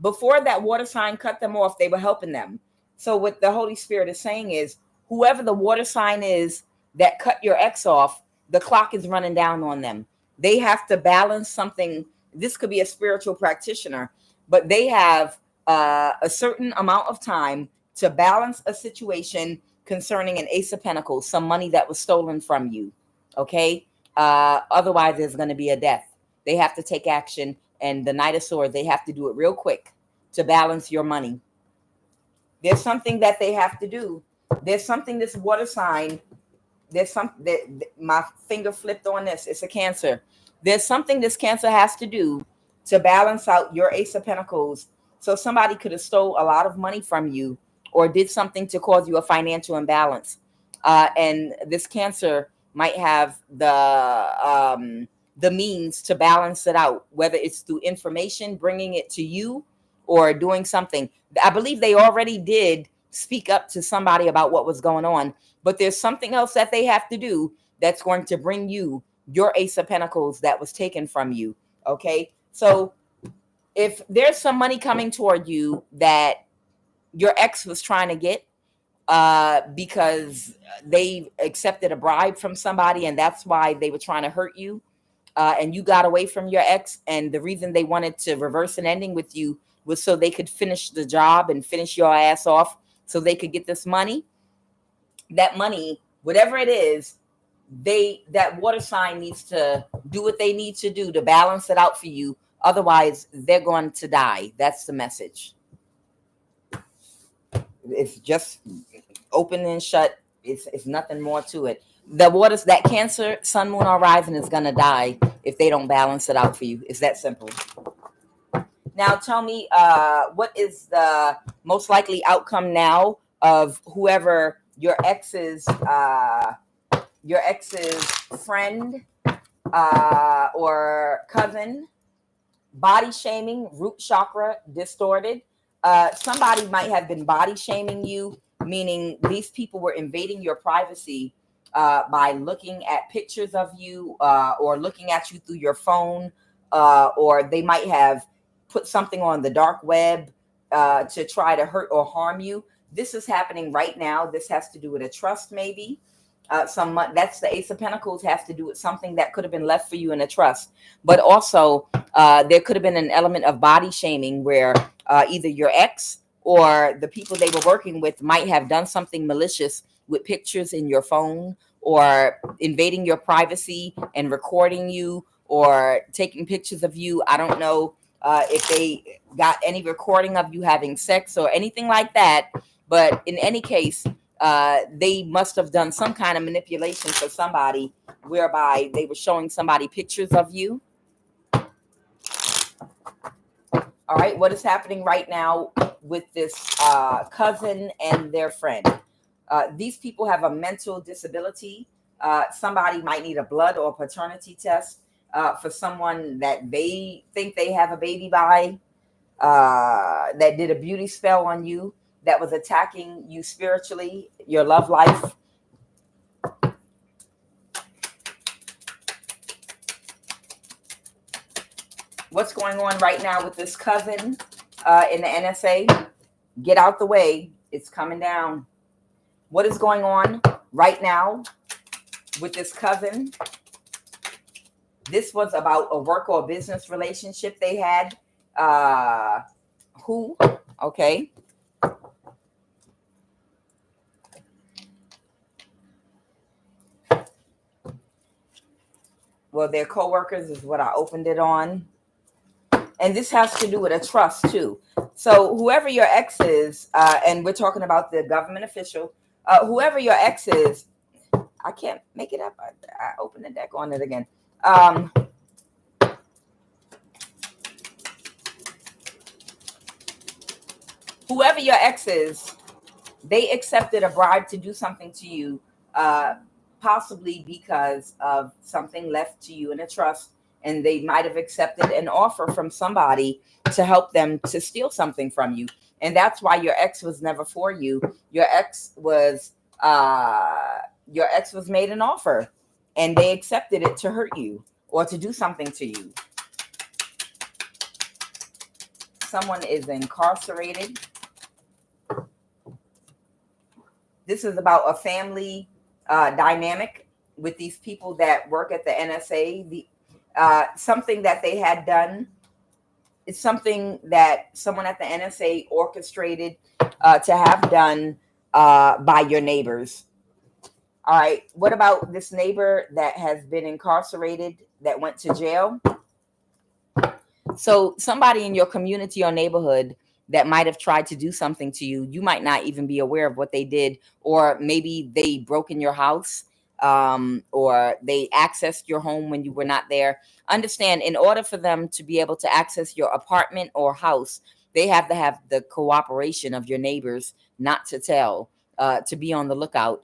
Before that water sign cut them off, they were helping them. So what the Holy Spirit is saying is, whoever the water sign is that cut your ex off, the clock is running down on them. They have to balance something. This could be a spiritual practitioner, but they have a certain amount of time to balance a situation concerning an Ace of Pentacles, some money that was stolen from you. Okay. Otherwise, there's going to be a death. They have to take action. And the Knight of Swords, they have to do it real quick to balance your money. There's something that they have to do. There's something this water sign, there's something that my finger flipped on this. It's a Cancer. There's something this Cancer has to do to balance out your Ace of Pentacles. So somebody could have stole a lot of money from you or did something to cause you a financial imbalance. And this Cancer might have the means to balance it out, whether it's through information, bringing it to you, or doing something. I believe they already did speak up to somebody about what was going on, but there's something else that they have to do that's going to bring you your Ace of Pentacles that was taken from you. Okay. So if there's some money coming toward you that your ex was trying to get, because they accepted a bribe from somebody and that's why they were trying to hurt you, and you got away from your ex, and the reason they wanted to reverse an ending with you was so they could finish the job and finish your ass off so they could get this money. That money, whatever it is, that water sign needs to do what they need to do to balance it out for you. Otherwise, they're going to die. That's the message. It's just open and shut. It's nothing more to it. The waters, that Cancer, sun, moon, or rising is gonna die if they don't balance it out for you. It's that simple. Now tell me, what is the most likely outcome now of whoever your ex's friend or cousin, body shaming, root chakra distorted. Somebody might have been body shaming you, meaning these people were invading your privacy by looking at pictures of you or looking at you through your phone, or they might have put something on the dark web to try to hurt or harm you. This is happening right now. This has to do with a trust, maybe. That's the Ace of Pentacles, has to do with something that could have been left for you in a trust. But also, there could have been an element of body shaming where either your ex or the people they were working with might have done something malicious with pictures in your phone, or invading your privacy and recording you, or taking pictures of you. I don't know if they got any recording of you having sex or anything like that. But in any case, they must have done some kind of manipulation for somebody whereby they were showing somebody pictures of you. All right, what is happening right now with this cousin and their friend? These people have a mental disability. Somebody might need a blood or paternity test for someone that they think they have a baby by, that did a beauty spell on you, that was attacking you spiritually, your love life. What's going on right now with this cousin in the NSA? Get out the way. It's coming down. What is going on right now with this cousin? This was about a work or business relationship they had. Who? Okay. Well, their co-workers is what I opened it on. And this has to do with a trust too. So whoever your ex is, and we're talking about the government official, whoever your ex is, I can't make it up. I opened the deck on it again. Whoever your ex is, they accepted a bribe to do something to you, possibly because of something left to you in a trust. And they might have accepted an offer from somebody to help them to steal something from you. And that's why your ex was never for you. Your ex was made an offer, and they accepted it to hurt you or to do something to you. Someone is incarcerated. This is about a family dynamic with these people that work at the NSA. Something that they had done. It's something that someone at the NSA orchestrated to have done by your neighbors. All right. What about this neighbor that has been incarcerated, that went to jail? So somebody in your community or neighborhood that might have tried to do something to you, you might not even be aware of what they did, or maybe they broke in your house, or they accessed your home when you were not there. Understand, in order for them to be able to access your apartment or house, they have to have the cooperation of your neighbors not to tell, to be on the lookout,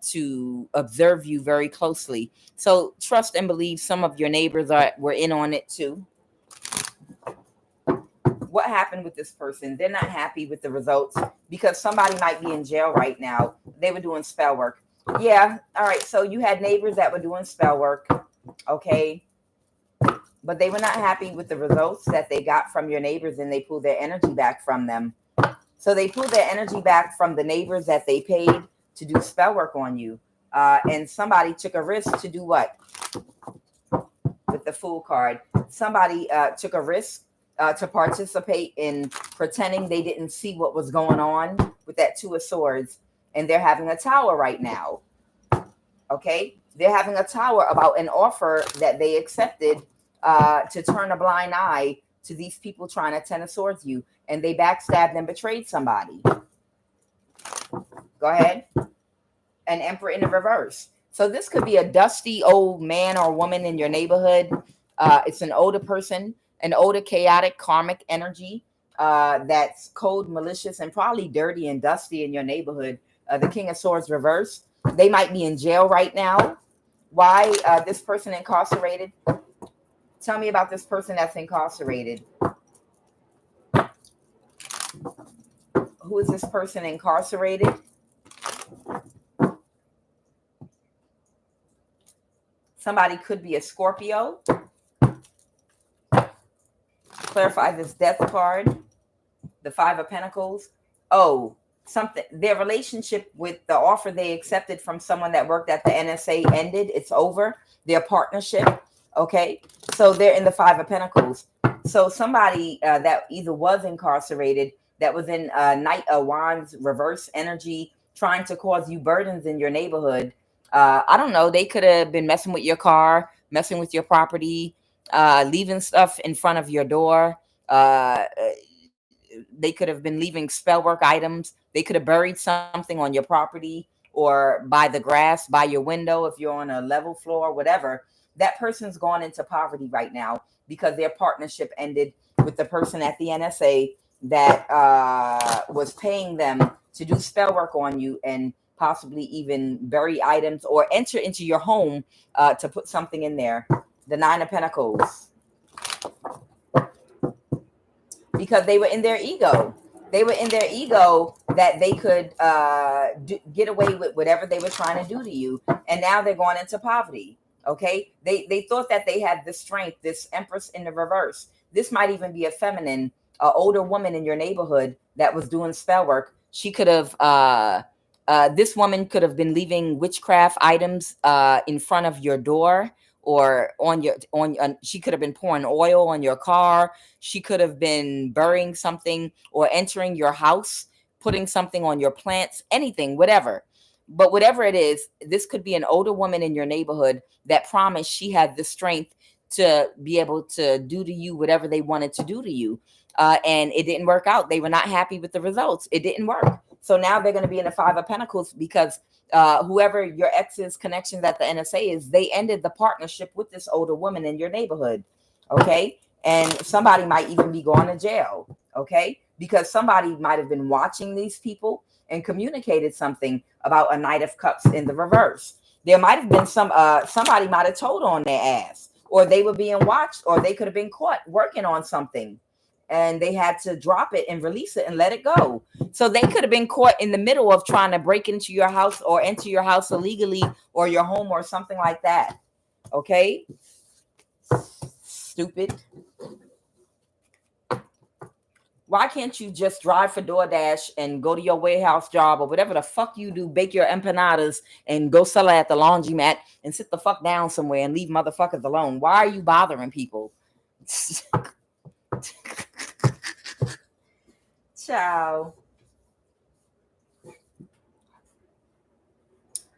to observe you very closely. So trust and believe some of your neighbors were in on it too. What happened with this person? They're not happy with the results because somebody might be in jail right now. They were doing spell work. Yeah. All right. So you had neighbors that were doing spell work. Okay. But they were not happy with the results that they got from your neighbors, and they pulled their energy back from them. So they pulled their energy back from the neighbors that they paid to do spell work on you. And somebody took a risk to do what? With the Fool card. Somebody took a risk to participate in pretending they didn't see what was going on with that Two of Swords. And they're having a tower right now. Okay? They're having a tower about an offer that they accepted to turn a blind eye to these people trying to Ten of Swords you. And they backstabbed and betrayed somebody. Go ahead. An Emperor in the reverse. So this could be a dusty old man or woman in your neighborhood. It's an older person, an older chaotic karmic energy that's cold, malicious, and probably dirty and dusty in your neighborhood. The King of Swords reverse. They might be in jail right now. Why this person incarcerated? Tell me about this person that's incarcerated. Who is this person incarcerated? Somebody could be a Scorpio. Clarify this death card. The Five of Pentacles. Oh, something. Their relationship with the offer they accepted from someone that worked at the NSA ended. It's over. Their partnership. Okay. So they're in the Five of Pentacles. So somebody that either was incarcerated, that was in Knight of Wands reverse energy, trying to cause you burdens in your neighborhood. I don't know. They could have been messing with your car, messing with your property, leaving stuff in front of your door. They could have been leaving spell work items. They could have buried something on your property or by the grass, by your window, if you're on a level floor, whatever. That person's gone into poverty right now because their partnership ended with the person at the NSA that was paying them to do spell work on you and possibly even bury items or enter into your home to put something in there. The Nine of Pentacles. Because they were in their ego. They were in their ego that they could get away with whatever they were trying to do to you. And now they're going into poverty. Okay. They thought that they had the strength, this Empress in the reverse. This might even be a feminine, older woman in your neighborhood that was doing spell work. She could have, this woman could have been leaving witchcraft items in front of your door. Or she could have been pouring oil on your car. She could have been burying something or entering your house, putting something on your plants, anything, whatever. But whatever it is, this could be an older woman in your neighborhood that promised she had the strength to be able to do to you whatever they wanted to do to you. And it didn't work out. They were not happy with the results. It didn't work. So now they're going to be in the Five of Pentacles because whoever your ex's connections at the NSA is, they ended the partnership with this older woman in your neighborhood. Okay. And somebody might even be going to jail. Okay. Because somebody might have been watching these people and communicated something about a Knight of Cups in the reverse. There might have been somebody might have told on their ass, or they were being watched, or they could have been caught working on something and they had to drop it and release it and let it go. So they could have been caught in the middle of trying to break into your house or enter your house illegally or your home or something like that. Okay. Stupid. Why can't you just drive for DoorDash and go to your warehouse job or whatever the fuck you do, bake your empanadas and go sell it at the laundromat and sit the fuck down somewhere and leave motherfuckers alone? Why are you bothering people? Ciao.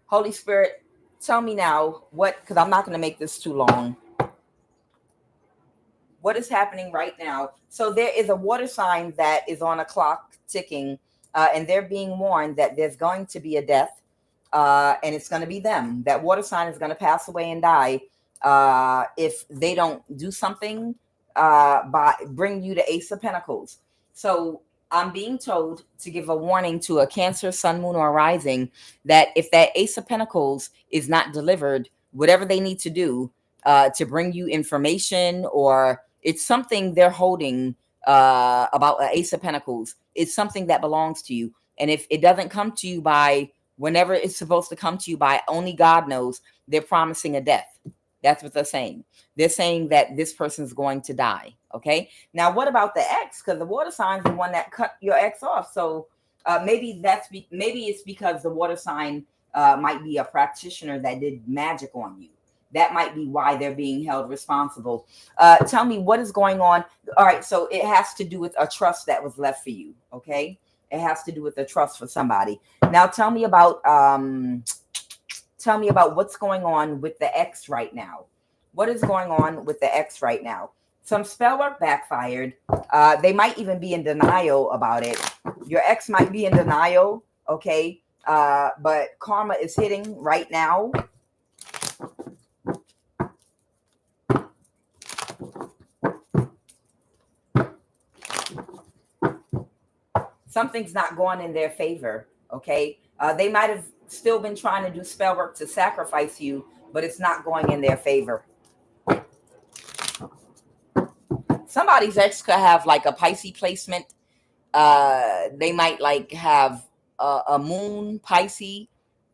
Holy Spirit, tell me now what, because I'm not going to make this too long. What is happening right now? So there is a water sign that is on a clock ticking, and they're being warned that there's going to be a death, and it's going to be them. That water sign is going to pass away and die if they don't do something by bring you the Ace of Pentacles. So I'm being told to give a warning to a Cancer, Sun, Moon, or Rising that if that Ace of Pentacles is not delivered, whatever they need to do to bring you information, or it's something they're holding about an Ace of Pentacles. It's something that belongs to you. And if it doesn't come to you by whenever it's supposed to come to you by, only God knows, they're promising a death. That's what they're saying. They're saying that this person's going to die. Okay. Now, what about the ex? Because the water sign's the one that cut your ex off. So maybe it's because the water sign might be a practitioner that did magic on you. That might be why they're being held responsible. Tell me what is going on. All right. So it has to do with a trust that was left for you. Okay. It has to do with a trust for somebody. Now tell me about what's going on with the ex right now. What is going on with the ex right now? Some spell work backfired. They might even be in denial about it. Your ex might be in denial. Okay. But karma is hitting right now. Something's not going in their favor. Okay. They might have still been trying to do spell work to sacrifice you, but it's not going in their favor. Somebody's ex could have like a Pisces placement. They might like have a moon Pisces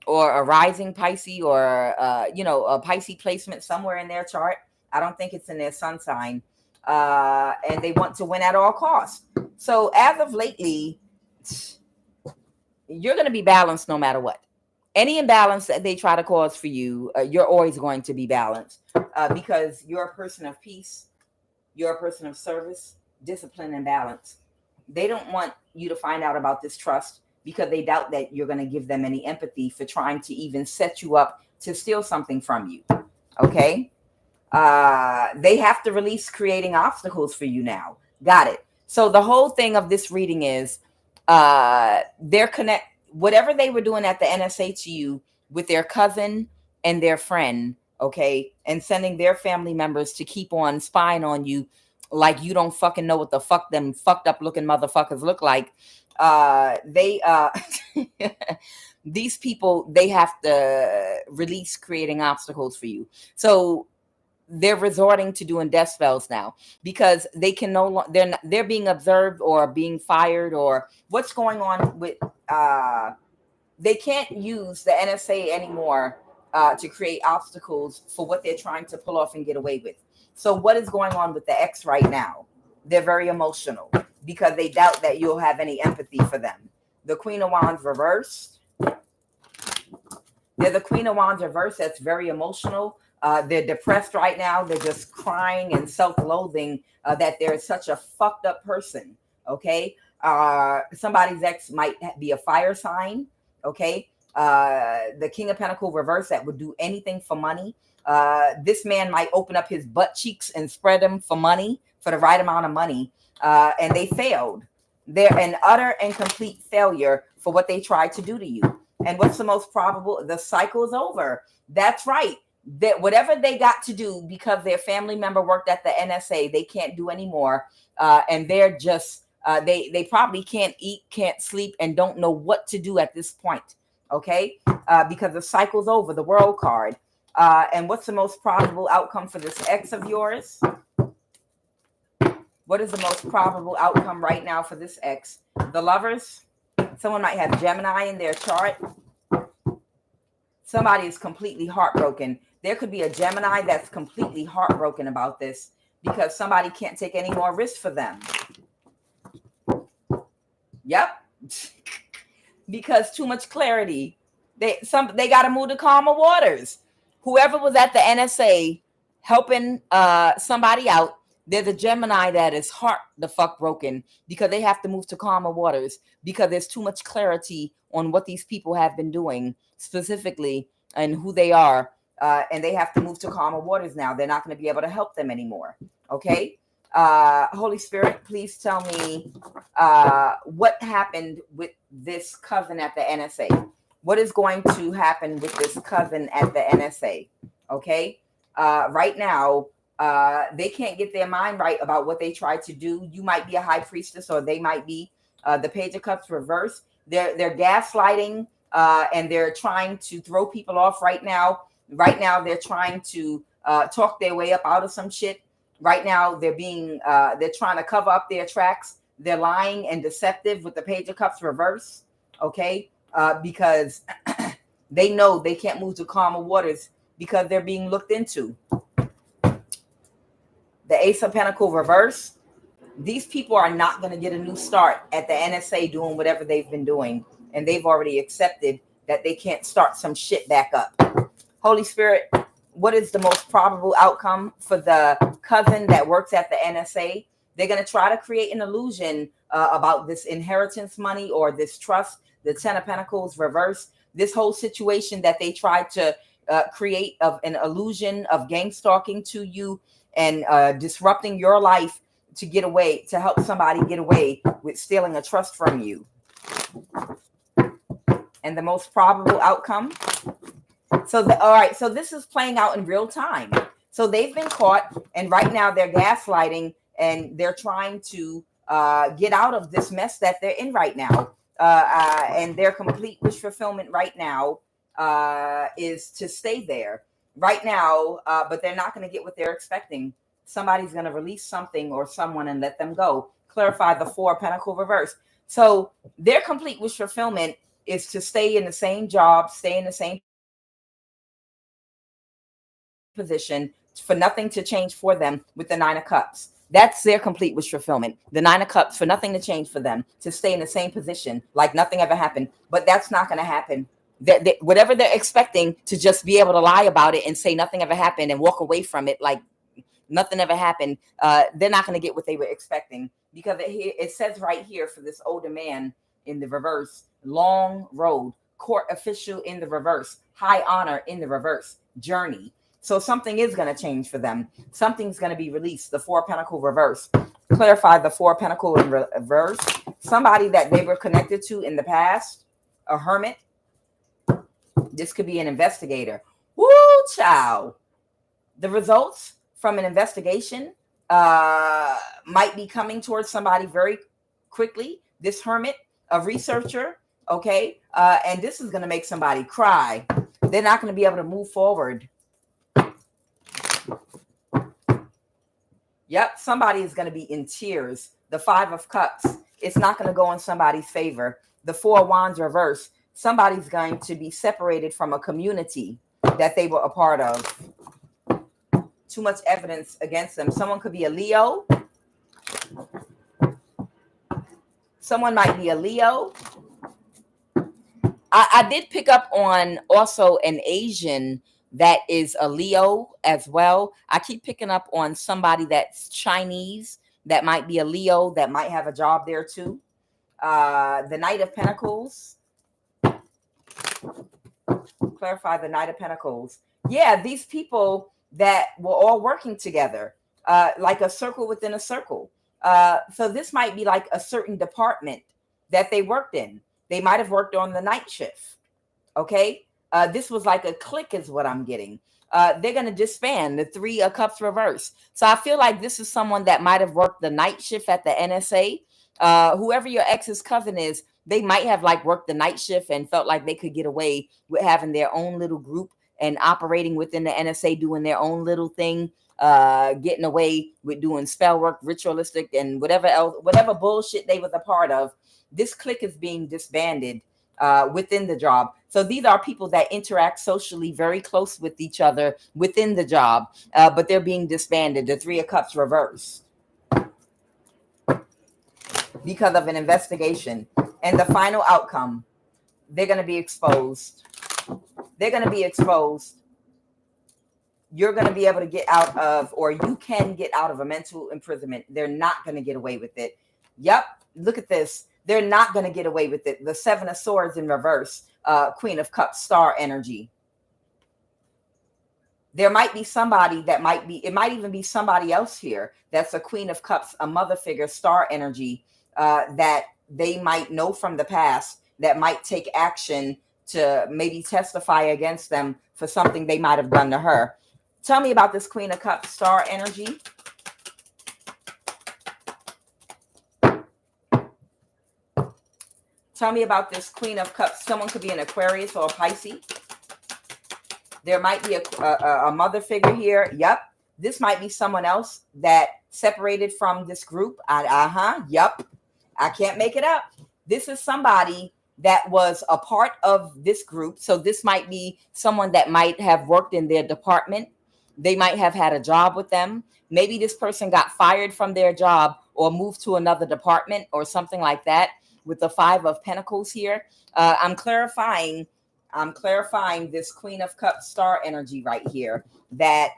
or a rising Pisces or, a Pisces placement somewhere in their chart. I don't think it's in their sun sign. And they want to win at all costs. So as of lately, you're going to be balanced no matter what. Any imbalance that they try to cause for you, you're always going to be balanced because you're a person of peace. You're a person of service, discipline, and balance. They don't want you to find out about this trust because they doubt that you're going to give them any empathy for trying to even set you up to steal something from you. Okay? They have to release creating obstacles for you now. Got it. So the whole thing of this reading is whatever they were doing at the NSA to you with their cousin and their friend, okay, and sending their family members to keep on spying on you like you don't fucking know what the fuck them fucked up looking motherfuckers look like. These people, they have to release creating obstacles for you. So they're resorting to doing death spells now because they can no longer, they're being observed or being fired or what's going on with, they can't use the NSA anymore to create obstacles for what they're trying to pull off and get away with. So what is going on with the ex right now? They're very emotional because they doubt that you'll have any empathy for them. The Queen of Wands reversed. They're the Queen of Wands reversed. That's very emotional. They're depressed right now. They're just crying and self-loathing that they're such a fucked up person. Okay. Somebody's ex might be a fire sign. Okay. The King of Pentacles reverse that would do anything for money. This man might open up his butt cheeks and spread them for money, for the right amount of money. And they failed. They're an utter and complete failure for what they tried to do to you. And what's the most probable? The cycle's over. That's right. That whatever they got to do because their family member worked at the NSA, they can't do anymore. And they're just, they probably can't eat, can't sleep, and don't know what to do at this point. Okay. Because the cycle's over, the World card. And what's the most probable outcome for this ex of yours? What is the most probable outcome right now for this ex? The Lovers. Someone might have Gemini in their chart. Somebody is completely heartbroken. There could be a Gemini that's completely heartbroken about this because somebody can't take any more risk for them. Yep. Because too much clarity. They got to move to calmer waters. Whoever was at the NSA helping somebody out, there's a Gemini that is heart the fuck broken because they have to move to calmer waters because there's too much clarity on what these people have been doing specifically and who they are. And they have to move to calmer waters now. They're not going to be able to help them anymore. Okay. Holy Spirit, please tell me what happened with this cousin at the NSA. What is going to happen with this cousin at the NSA? Okay. Right now, they can't get their mind right about what they tried to do. You might be a high priestess or they might be the Page of Cups reversed. They're gaslighting and they're trying to throw people off right now. Right now, they're trying to talk their way up out of some shit. Right now, they're trying to cover up their tracks. They're lying and deceptive with the Page of Cups reverse. Okay. Because they know they can't move to calmer waters because they're being looked into. The Ace of Pentacles reverse. These people are not going to get a new start at the NSA doing whatever they've been doing. And they've already accepted that they can't start some shit back up. Holy Spirit, what is the most probable outcome for the cousin that works at the NSA? They're going to try to create an illusion about this inheritance money or this trust, the Ten of Pentacles reverse. This whole situation that they tried to create of an illusion of gang stalking to you and disrupting your life to get away, to help somebody get away with stealing a trust from you. and the most probable outcome. So, all right, so this is playing out in real time. So they've been caught, and right now they're gaslighting, and they're trying to get out of this mess that they're in right now. And their complete wish fulfillment right now is to stay there right now, but they're not going to get what they're expecting. Somebody's going to release something or someone and let them go. Clarify the Four of Pentacles reverse. So their complete wish fulfillment is to stay in the same job, stay in the same position, for nothing to change for them with the Nine of Cups. That's their complete wish fulfillment. The Nine of Cups, for nothing to change for them, to stay in the same position like nothing ever happened. But that's not going to happen. Whatever they're expecting, to just be able to lie about it and say nothing ever happened and walk away from it like nothing ever happened, they're not going to get what they were expecting. Because it says right here for this older man in the reverse, long road, court official in the reverse, high honor in the reverse, journey. So something is going to change for them. Something's going to be released. The Four of Pentacles reverse. Clarify the Four of Pentacles in reverse. Somebody that they were connected to in the past, a hermit. This could be an investigator. Woo, child. The results from an investigation might be coming towards somebody very quickly. This hermit, a researcher, okay? And this is going to make somebody cry. They're not going to be able to move forward. Yep, somebody is going to be in tears. The Five of Cups, it's not going to go in somebody's favor. The Four of Wands reverse, somebody's going to be separated from a community that they were a part of. Too much evidence against them. Someone could be a Leo. Someone might be a Leo. I did pick up on also an Asian that is a Leo as well. I keep picking up on somebody that's Chinese that might be a Leo, that might have a job there too. The Knight of Pentacles. Clarify the Knight of Pentacles. Yeah, these people that were all working together, like a circle within a circle. So this might be like a certain department that they worked in. They might have worked on the night shift. Okay. This was like a clique is what I'm getting. They're going to disband. The Three of Cups reverse. So I feel like this is someone that might have worked the night shift at the NSA. Whoever your ex's cousin is, they might have like worked the night shift and felt like they could get away with having their own little group and operating within the NSA, doing their own little thing, getting away with doing spell work, ritualistic, and whatever else, whatever bullshit they was a part of. This clique is being disbanded within the job. So these are people that interact socially very close with each other within the job, but they're being disbanded. The Three of Cups reverse because of an investigation. And the final outcome, they're going to be exposed. They're going to be exposed. You're going to be able to get out of, or you can get out of a mental imprisonment. They're not going to get away with it. Yep. Look at this. They're not going to get away with it. The Seven of Swords in reverse. Queen of Cups, star energy. There might be somebody that might be, it might even be somebody else here that's a Queen of Cups, a mother figure, star energy, that they might know from the past, that might take action to maybe testify against them for something they might have done to her. Tell me about this Queen of Cups, star energy. Tell me about this Queen of Cups. Someone could be an Aquarius or a Pisces. There might be a mother figure here. Yep. This might be someone else that separated from this group. Yep. I can't make it up. This is somebody that was a part of this group. So this might be someone that might have worked in their department. They might have had a job with them. Maybe this person got fired from their job or moved to another department or something like that. With the Five of Pentacles here, I'm clarifying this Queen of Cups star energy right here. That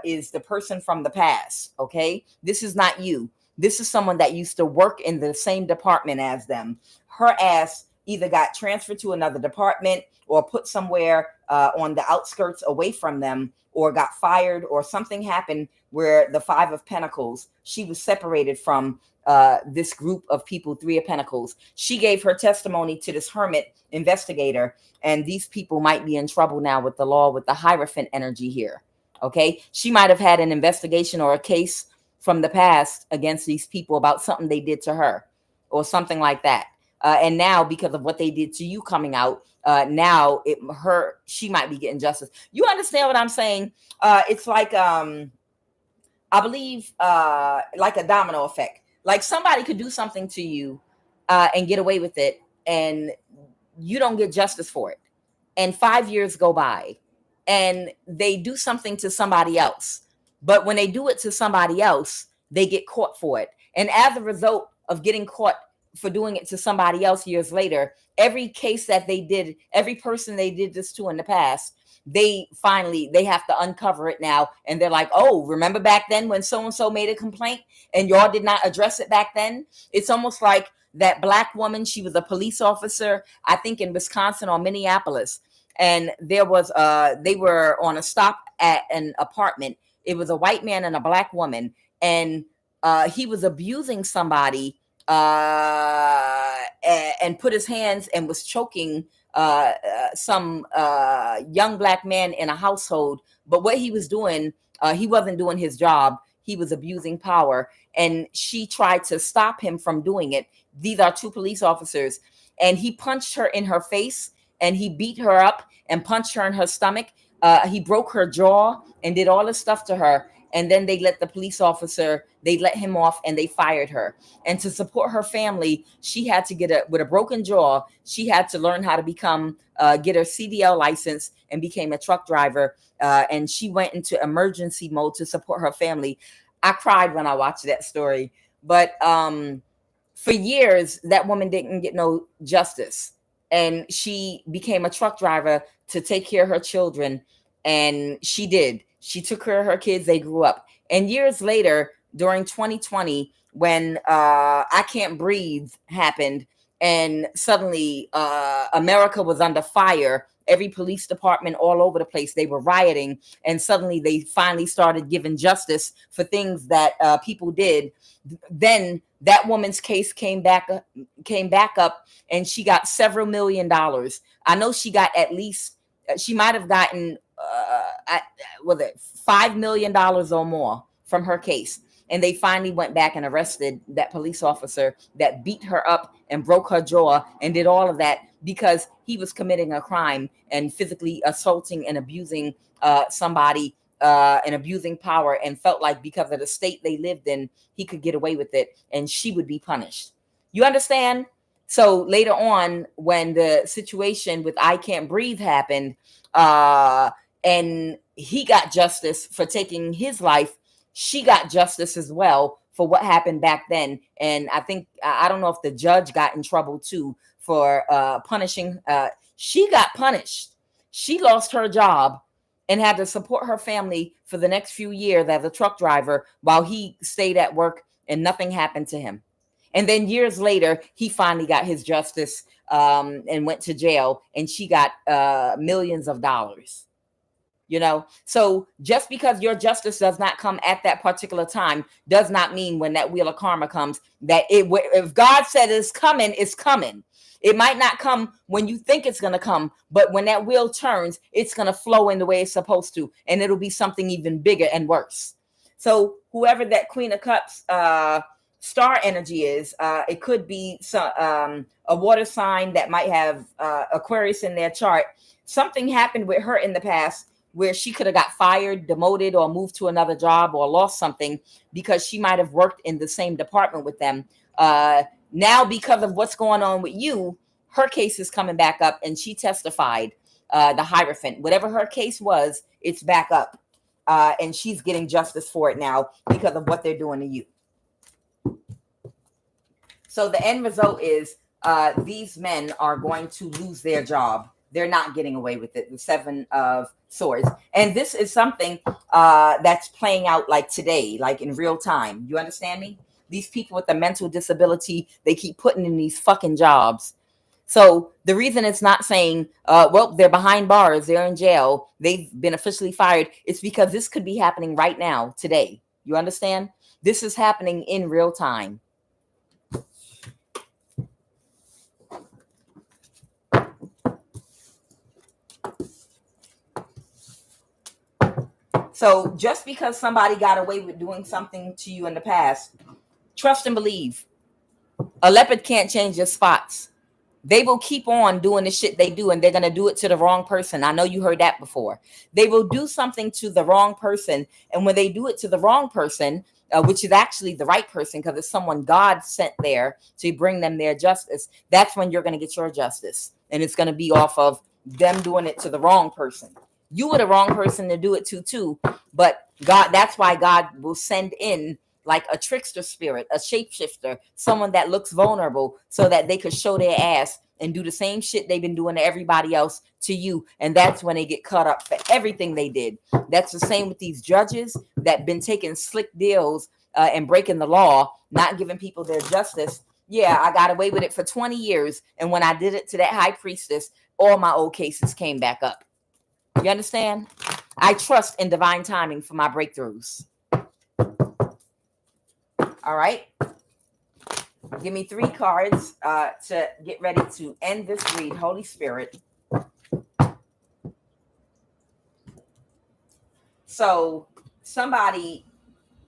is the person from the past. Okay, this is not you. This is someone that used to work in the same department as them. Her ass either got transferred to another department or put somewhere on the outskirts away from them, or got fired, or something happened where the Five of Pentacles, she was separated from this group of people, Three of Pentacles. She gave her testimony to this hermit investigator, and these people might be in trouble now with the law, with the Hierophant energy here. Okay, she might have had an investigation or a case from the past against these people about something they did to her or something like that. And now, because of what they did to you coming out, now she might be getting justice. You understand what I'm saying? It's like, I believe, like a domino effect. Like somebody could do something to you and get away with it, and you don't get justice for it. And 5 years go by, and they do something to somebody else. But when they do it to somebody else, they get caught for it. And as a result of getting caught for doing it to somebody else years later, every case that they did, every person they did this to in the past, they have to uncover it now. And they're like, oh, remember back then when so-and-so made a complaint and y'all did not address it back then? It's almost like that black woman. She was a police officer, I think in Wisconsin or Minneapolis. And there was, they were on a stop at an apartment. It was a white man and a black woman. And he was abusing somebody and put his hands and was choking some young black man in a household. But what he was doing, he wasn't doing his job. He was abusing power. And she tried to stop him from doing it. These are two police officers. And he punched her in her face, and he beat her up and punched her in her stomach. He broke her jaw and did all this stuff to her. And then they let the police officer, they let him off, and they fired her. And to support her family, she had to with a broken jaw, she had to learn how to get her CDL license and became a truck driver. And she went into emergency mode to support her family. I cried when I watched that story. But for years, that woman didn't get no justice. And she became a truck driver to take care of her children. And she did. She took care of her kids. They grew up. And years later, during 2020, when I Can't Breathe happened, and suddenly America was under fire, every police department all over the place, they were rioting. And suddenly they finally started giving justice for things that people did. Then that woman's case came back up, and she got several $1 million. I know she got at least, she might have gotten $5 million or more from her case. And they finally went back and arrested that police officer that beat her up and broke her jaw and did all of that because he was committing a crime and physically assaulting and abusing somebody and abusing power, and felt like because of the state they lived in, he could get away with it and she would be punished. You understand? So later on, when the situation with I Can't Breathe happened, and he got justice for taking his life, she got justice as well for what happened back then. And I think, I don't know if the judge got in trouble too for punishing. She got punished. She lost her job and had to support her family for the next few years as a truck driver while he stayed at work and nothing happened to him. And then years later, he finally got his justice and went to jail, and she got millions of dollars. You know, so just because your justice does not come at that particular time does not mean when that wheel of karma comes that if God said it's coming, it's coming. It might not come when you think it's going to come, but when that wheel turns, it's going to flow in the way it's supposed to, and it'll be something even bigger and worse. So whoever that Queen of Cups star energy is, it could be a water sign that might have Aquarius in their chart. Something happened with her in the past where she could have got fired, demoted, or moved to another job or lost something because she might have worked in the same department with them. Now, because of what's going on with you, her case is coming back up, and she testified, the Hierophant. Whatever her case was, it's back up. And she's getting justice for it now because of what they're doing to you. So the end result is these men are going to lose their job. They're not getting away with it. The Seven of Swords. And this is something that's playing out like today, like in real time. You understand me? These people with a mental disability, they keep putting in these fucking jobs. So the reason it's not saying, well, they're behind bars, they're in jail, they've been officially fired, it's because this could be happening right now, today. You understand? This is happening in real time. So just because somebody got away with doing something to you in the past, trust and believe. A leopard can't change your spots. They will keep on doing the shit they do, and they're going to do it to the wrong person. I know you heard that before. They will do something to the wrong person. And when they do it to the wrong person, which is actually the right person, because it's someone God sent there to bring them their justice, that's when you're going to get your justice. And it's going to be off of them doing it to the wrong person. You were the wrong person to do it to too. But God, that's why God will send in like a trickster spirit, a shapeshifter, someone that looks vulnerable so that they could show their ass and do the same shit they've been doing to everybody else to you. And that's when they get caught up for everything they did. That's the same with these judges that been taking slick deals and breaking the law, not giving people their justice. Yeah, I got away with it for 20 years. And when I did it to that high priestess, all my old cases came back up. You understand? I trust in divine timing for my breakthroughs. All right. Give me 3 cards to get ready to end this read. Holy Spirit. So somebody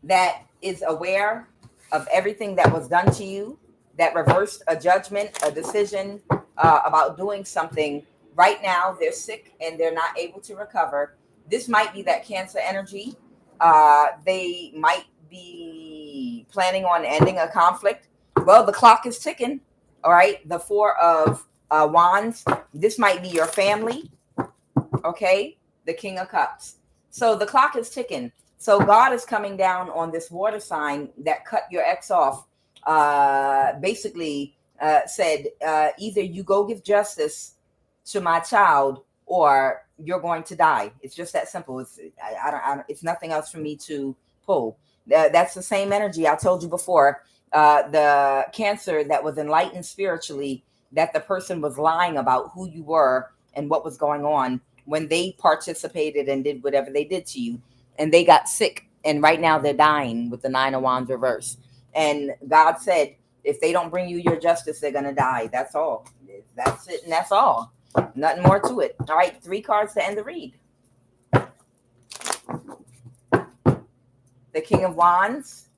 that is aware of everything that was done to you, that reversed a judgment, a decision about doing something. Right now, they're sick and they're not able to recover. This might be that Cancer energy. They might be planning on ending a conflict. Well, the clock is ticking. All right. The 4 of Wands. This might be your family. Okay. The King of Cups. So the clock is ticking. So God is coming down on this water sign that cut your ex off. Basically said, either you go give justice to my child or you're going to die. It's just that simple. It's it's nothing else for me to pull. That's the same energy I told you before. The Cancer that was enlightened spiritually, that the person was lying about who you were and what was going on when they participated and did whatever they did to you, and they got sick, and right now they're dying with the 9 of Wands reversed. And God said, if they don't bring you your justice, they're gonna die. That's all. That's it, and that's all. Nothing more to it. All right, 3 cards to end the read. The King of Wands.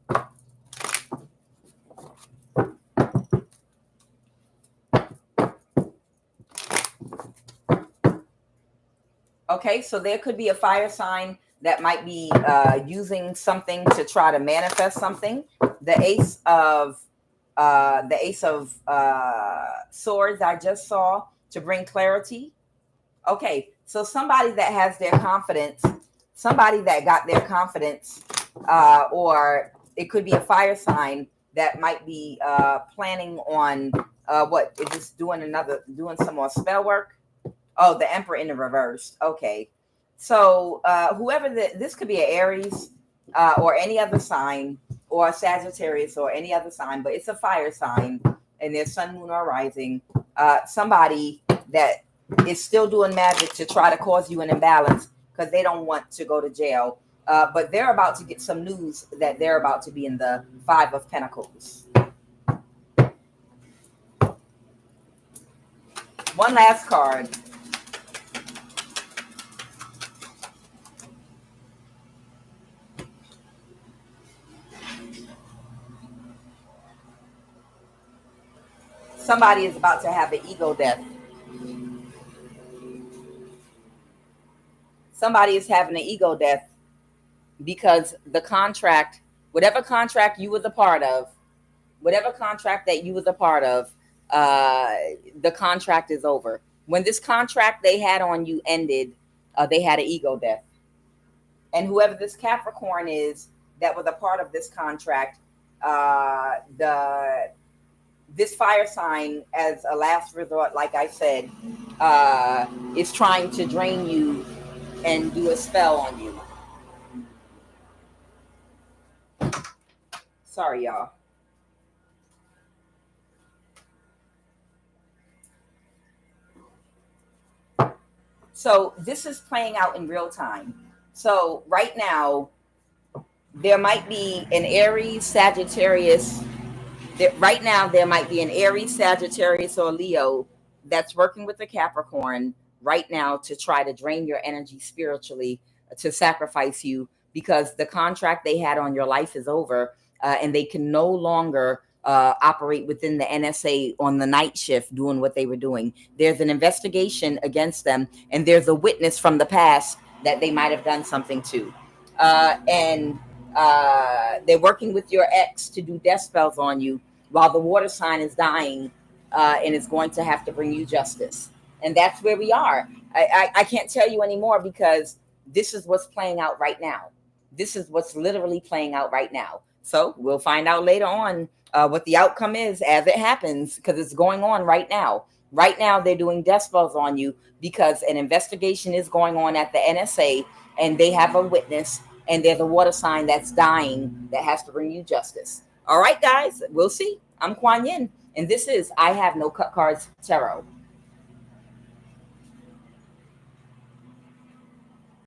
Okay, so there could be a fire sign that might be using something to try to manifest something. The Ace of Swords I just saw to bring clarity. Okay, so somebody that has their confidence, somebody that got their confidence, or it could be a fire sign that might be planning on what is this doing some more spell work. Oh, the Emperor in the reverse. Okay. So whoever this could be an Aries or any other sign, or a Sagittarius or any other sign, but it's a fire sign and there's sun, moon, or rising. Somebody that is still doing magic to try to cause you an imbalance because they don't want to go to jail. But they're about to get some news that they're about to be in the 5 of Pentacles. One last card. Somebody is about to have an ego death. Somebody is having an ego death because the contract, whatever contract you was a part of, whatever contract that you was a part of, the contract is over. When this contract they had on you ended, they had an ego death. And whoever this Capricorn is that was a part of this contract, this fire sign, as a last resort, like I said, is trying to drain you and do a spell on you. Sorry, y'all. So this is playing out in real time. So right now, there might be an Aries, Sagittarius. Right now, there might be an Aries, Sagittarius, or Leo that's working with the Capricorn right now to try to drain your energy spiritually, to sacrifice you, because the contract they had on your life is over, and they can no longer operate within the NSA on the night shift doing what they were doing. There's an investigation against them, and there's a witness from the past that they might have done something to. And they're working with your ex to do death spells on you while the water sign is dying, and is going to have to bring you justice. And that's where we are. I can't tell you anymore because this is what's playing out right now. This is what's literally playing out right now. So we'll find out later on what the outcome is as it happens, because it's going on right now. Right now, they're doing death spells on you because an investigation is going on at the NSA, and they have a witness, and there's a water sign that's dying that has to bring you justice. All right, guys, we'll see. I'm Kuan Yin, and this is I Have No Cut Cards Tarot.